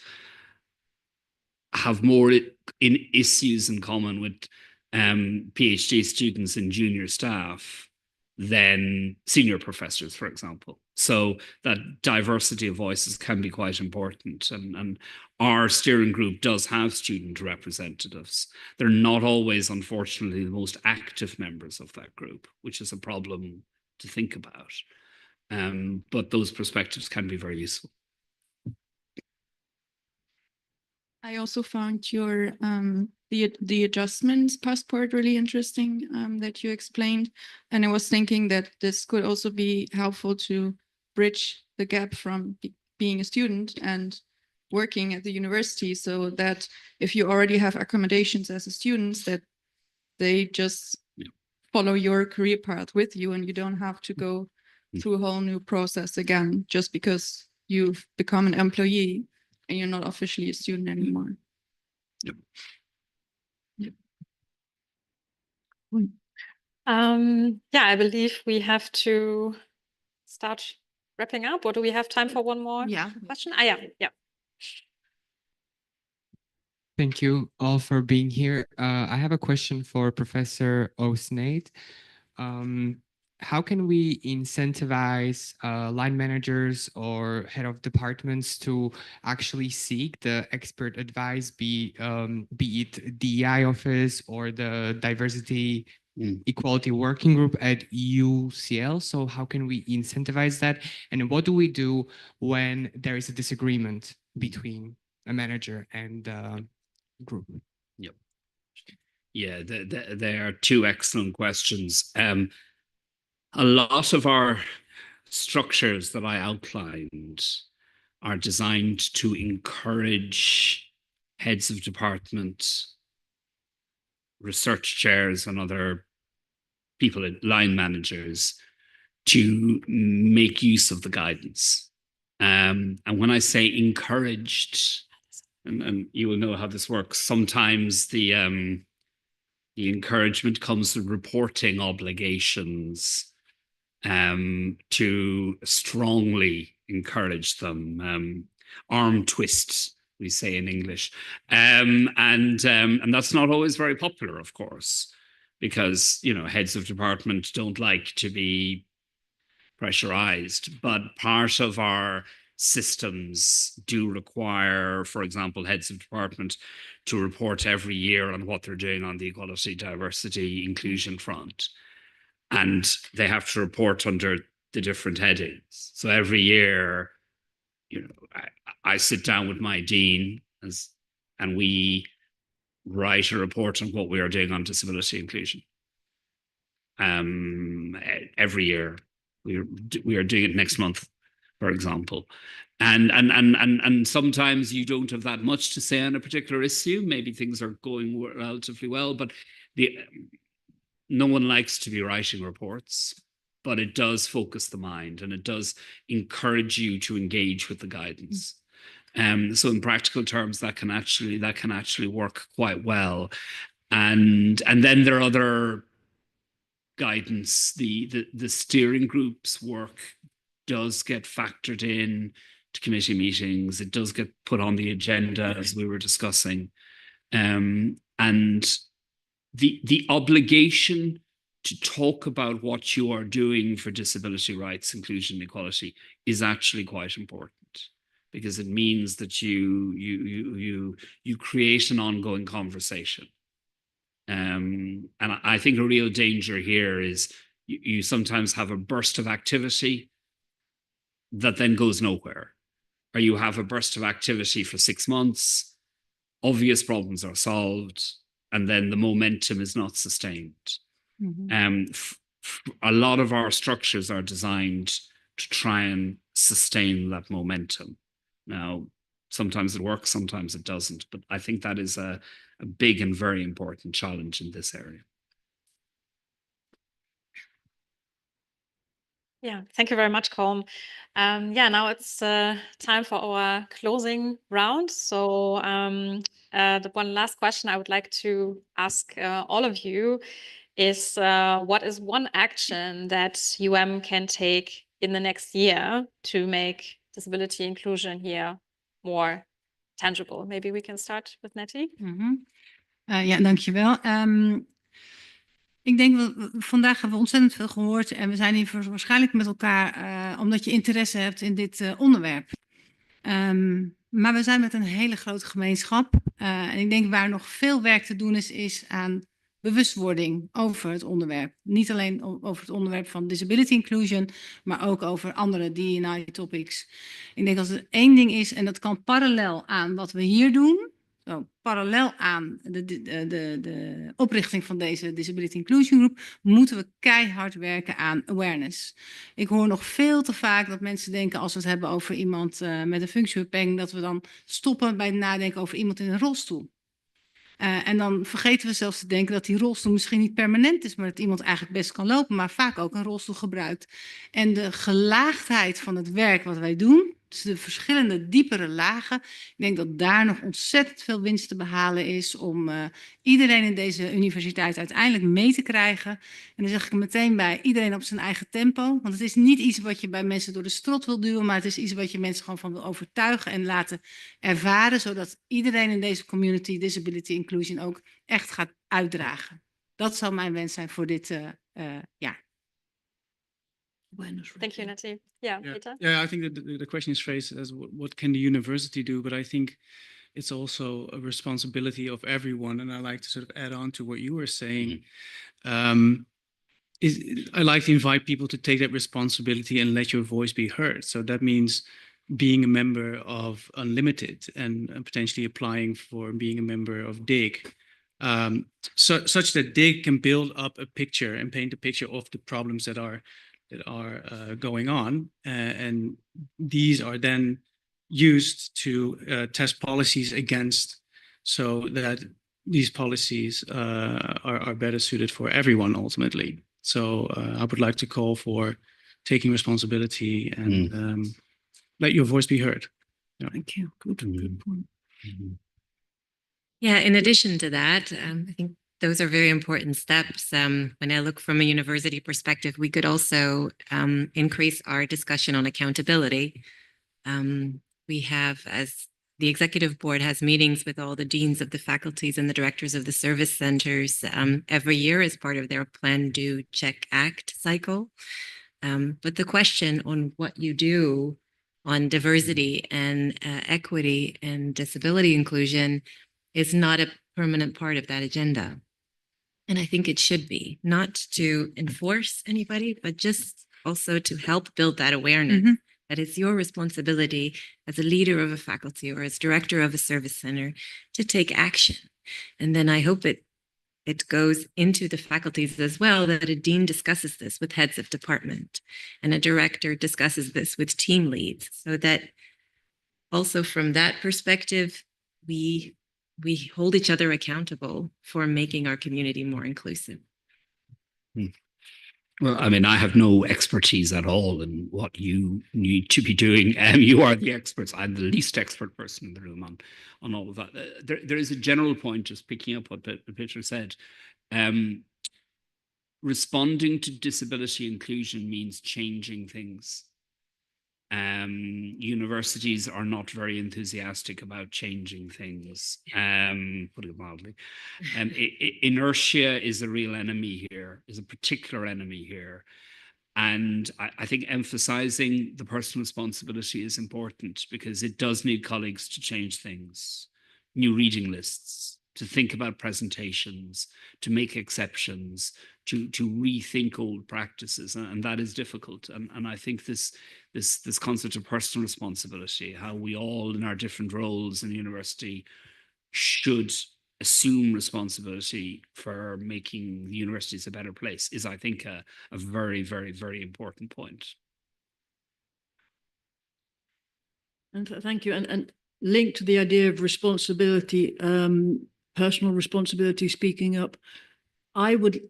have more issues in common with PhD students and junior staff than senior professors, for example. So that diversity of voices can be quite important. And our steering group does have student representatives. They're not always, unfortunately, the most active members of that group, which is a problem to think about. But those perspectives can be very useful. I also found your the adjustments passport really interesting that you explained, and I was thinking that this could also be helpful to bridge the gap from being a student and working at the university, so that if you already have accommodations as a student, that they just follow your career path with you, and you don't have to go through a whole new process again just because you've become an employee and you're not officially a student anymore. Yep. Yeah, I believe we have to start wrapping up, or do we have time for one more question? Yeah. Thank you all for being here. I have a question for Professor Osnate. How can we incentivize line managers or head of departments to actually seek the expert advice, be it DEI office or the diversity equality working group at UCL? So how can we incentivize that? And what do we do when there is a disagreement between a manager and group? Yep. Yeah, there are two excellent questions. A lot of our structures that I outlined are designed to encourage heads of department, research chairs, and other people, line managers, to make use of the guidance. And when I say encouraged, and you will know how this works, sometimes the encouragement comes with reporting obligations to strongly encourage them. Arm twists, we say in English. And that's not always very popular, of course, because, you know, heads of department don't like to be pressurized, but part of our systems do require, for example, heads of department to report every year on what they're doing on the equality, diversity, inclusion front. And they have to report under the different headings. So every year, you know, I sit down with my dean and we write a report on what we are doing on disability inclusion. Every year. We are doing it next month, for example. And sometimes you don't have that much to say on a particular issue. Maybe things are going relatively well, but no one likes to be writing reports, but it does focus the mind and it does encourage you to engage with the guidance. So in practical terms, that can actually work quite well. And then there are other guidance. The steering group's work does get factored in to committee meetings. It does get put on the agenda, as we were discussing. And the obligation to talk about what you are doing for disability rights, inclusion, and equality is actually quite important, because it means that you create an ongoing conversation. And I think a real danger here is you sometimes have a burst of activity that then goes nowhere, or you have a burst of activity for 6 months, obvious problems are solved, and then the momentum is not sustained. A lot of our structures are designed to try and sustain that momentum. Now, sometimes it works, sometimes it doesn't, but I think that is a big and very important challenge in this area. Yeah, thank you very much, Colm. Yeah, now it's time for our closing round. So the one last question I would like to ask all of you is, what is one action that can take in the next year to make disability inclusion here more tangible? Maybe we can start with Nettie. Ja, dankjewel. Ik denk, vandaag hebben we ontzettend veel gehoord en we zijn hier waarschijnlijk met elkaar omdat je interesse hebt in dit onderwerp. Maar we zijn met een hele grote gemeenschap en ik denk waar nog veel werk te doen is aan bewustwording over het onderwerp. Niet alleen over het onderwerp van disability inclusion, maar ook over andere D&I topics. Ik denk dat er één ding is, en dat kan parallel aan wat we hier doen, parallel aan de oprichting van deze Disability Inclusion Group, moeten we keihard werken aan awareness. Ik hoor nog veel te vaak dat mensen denken, als we het hebben over iemand met een functiebeperking, dat we dan stoppen bij het nadenken over iemand in een rolstoel. En dan vergeten we zelfs te denken dat die rolstoel misschien niet permanent is, maar dat iemand eigenlijk best kan lopen, maar vaak ook een rolstoel gebruikt. En de gelaagdheid van het werk wat wij doen, Dus de verschillende diepere lagen. Ik denk dat daar nog ontzettend veel winst te behalen is om iedereen in deze universiteit uiteindelijk mee te krijgen. En dan zeg ik er meteen bij, iedereen op zijn eigen tempo. Want het is niet iets wat je bij mensen door de strot wil duwen, maar het is iets wat je mensen gewoon van wil overtuigen en laten ervaren, zodat iedereen in deze community disability inclusion ook echt gaat uitdragen. Dat zal mijn wens zijn voor dit jaar. Thank you, Natty. Yeah, Peter? Yeah, I think that the question is phrased as what can the university do? But I think it's also a responsibility of everyone. And I like to sort of add on to what you were saying. I like to invite people to take that responsibility and let your voice be heard. So that means being a member of Unlimited and potentially applying for being a member of DIG. Such that DIG can build up a picture and paint a picture of the problems that are going on, and these are then used to test policies against, so that these policies are better suited for everyone ultimately. So I would like to call for taking responsibility and let your voice be heard. Yeah. Thank you. Good point. Yeah, in addition to that, I think those are very important steps. When I look from a university perspective, we could also increase our discussion on accountability. We have, as the executive board has meetings with all the deans of the faculties and the directors of the service centers every year as part of their plan, do, check, act cycle. But the question on what you do on diversity and equity and disability inclusion is not a permanent part of that agenda. And I think it should be, not to enforce anybody, but just also to help build that awareness that it's your responsibility as a leader of a faculty or as director of a service center to take action. And then I hope it goes into the faculties as well, that a dean discusses this with heads of department and a director discusses this with team leads, so that also from that perspective, we hold each other accountable for making our community more inclusive. Well, I mean, I have no expertise at all in what you need to be doing. You are the experts. I'm the least expert person in the room on all of that. There is a general point, just picking up what Peter said. Responding to disability inclusion means changing things. Universities are not very enthusiastic about changing things, putting it mildly. Inertia is a real enemy here, is a particular enemy here. And I think emphasizing the personal responsibility is important, because it does need colleagues to change things. New reading lists, to think about presentations, to make exceptions, to rethink old practices, and that is difficult. And I think this concept of personal responsibility, how we all in our different roles in the university should assume responsibility for making the universities a better place, is, I think, a very, very, very important point. And thank you. And linked to the idea of responsibility, personal responsibility, speaking up, I would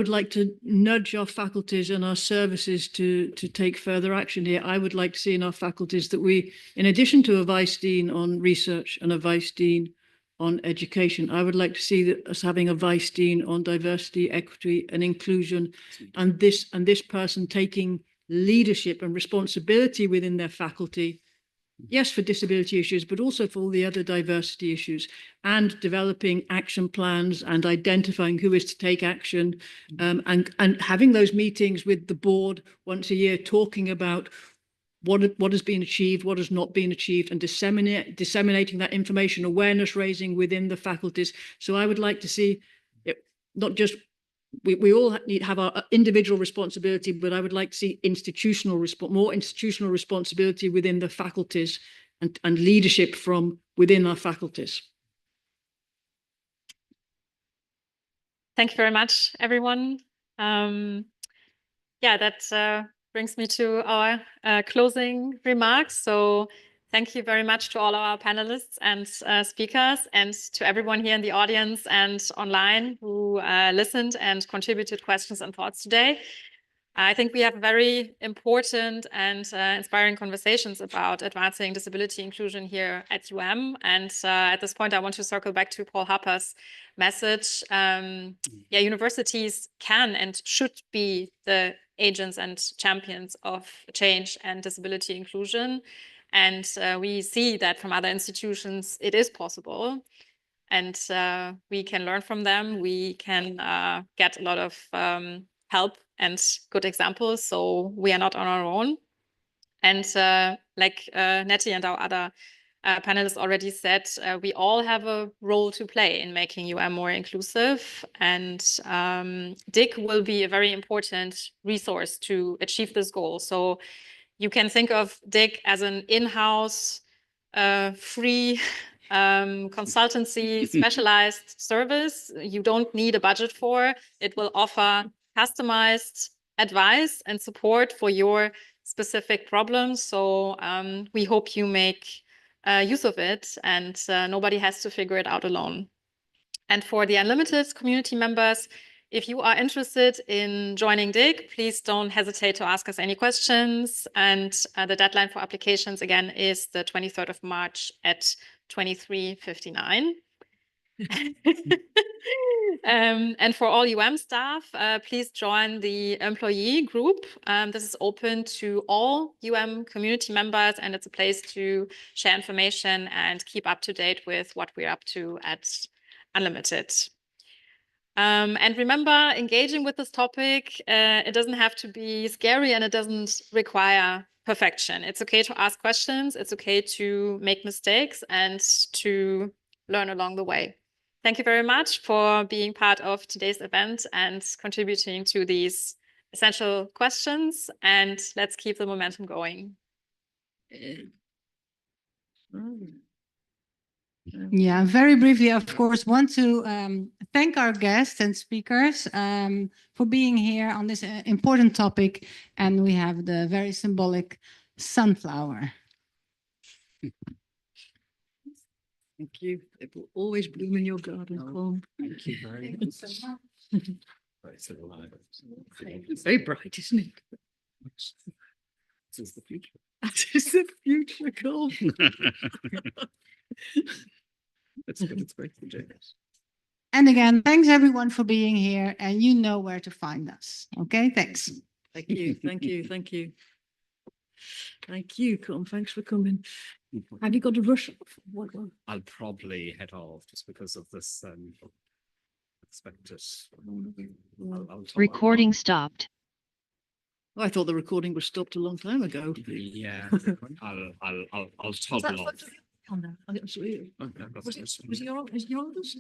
like to nudge our faculties and our services to take further action here. I would like to see in our faculties that we, in addition to a vice dean on research and a vice dean on education, I would like to see us having a vice dean on diversity, equity, and inclusion, and this person taking leadership and responsibility within their faculty. Yes, for disability issues, but also for all the other diversity issues, and developing action plans and identifying who is to take action, and having those meetings with the board once a year, talking about what has been achieved, what has not been achieved, and disseminating that information, awareness raising within the faculties. So I would like to see it, not just we all need to have our individual responsibility, but I would like to see more institutional responsibility within the faculties, and leadership from within our faculties. Thank you very much, everyone. Yeah, that brings me to our closing remarks. So thank you very much to all our panelists and speakers, and to everyone here in the audience and online who listened and contributed questions and thoughts today. I think we have very important and inspiring conversations about advancing disability inclusion here at And at this point, I want to circle back to Paul Harper's message. Yeah, universities can and should be the agents and champions of change and disability inclusion. And we see that from other institutions, it is possible. And we can learn from them. We can get a lot of help and good examples. So we are not on our own. And like Nettie and our other panelists already said, we all have a role to play in making more inclusive. And DIG will be a very important resource to achieve this goal. So you can think of DIG as an in-house, free consultancy specialized service you don't need a budget for. It will offer customized advice and support for your specific problems. So we hope you make use of it, and nobody has to figure it out alone. And for the Unlimited community members, if you are interested in joining DIG, please don't hesitate to ask us any questions. And the deadline for applications, again, is the 23rd of March at 23:59. And for all staff, please join the employee group. This is open to all community members, and it's a place to share information and keep up to date with what we're up to at Unlimited. And remember, engaging with this topic, it doesn't have to be scary, and it doesn't require perfection. It's okay to ask questions. It's okay to make mistakes and to learn along the way. Thank you very much for being part of today's event and contributing to these essential questions. And let's keep the momentum going. Yeah, very briefly, of course, want to thank our guests and speakers for being here on this important topic. And we have the very symbolic sunflower. Thank you. It will always bloom in your garden, Colm. Thank you very much. It's very bright, isn't it? This is the future. That is the future, Colm. That's good. It's great for James. And again, thanks everyone for being here, and you know where to find us. Okay, thanks. Thank you, thank you, thank you. Thank you, Colm. Thanks for coming. Have you got to rush off? What? I'll probably head off just because of this expected. Recording stopped. Oh, I thought the recording was stopped a long time ago. Yeah, I'll toggle off. Was he on? Is he on this?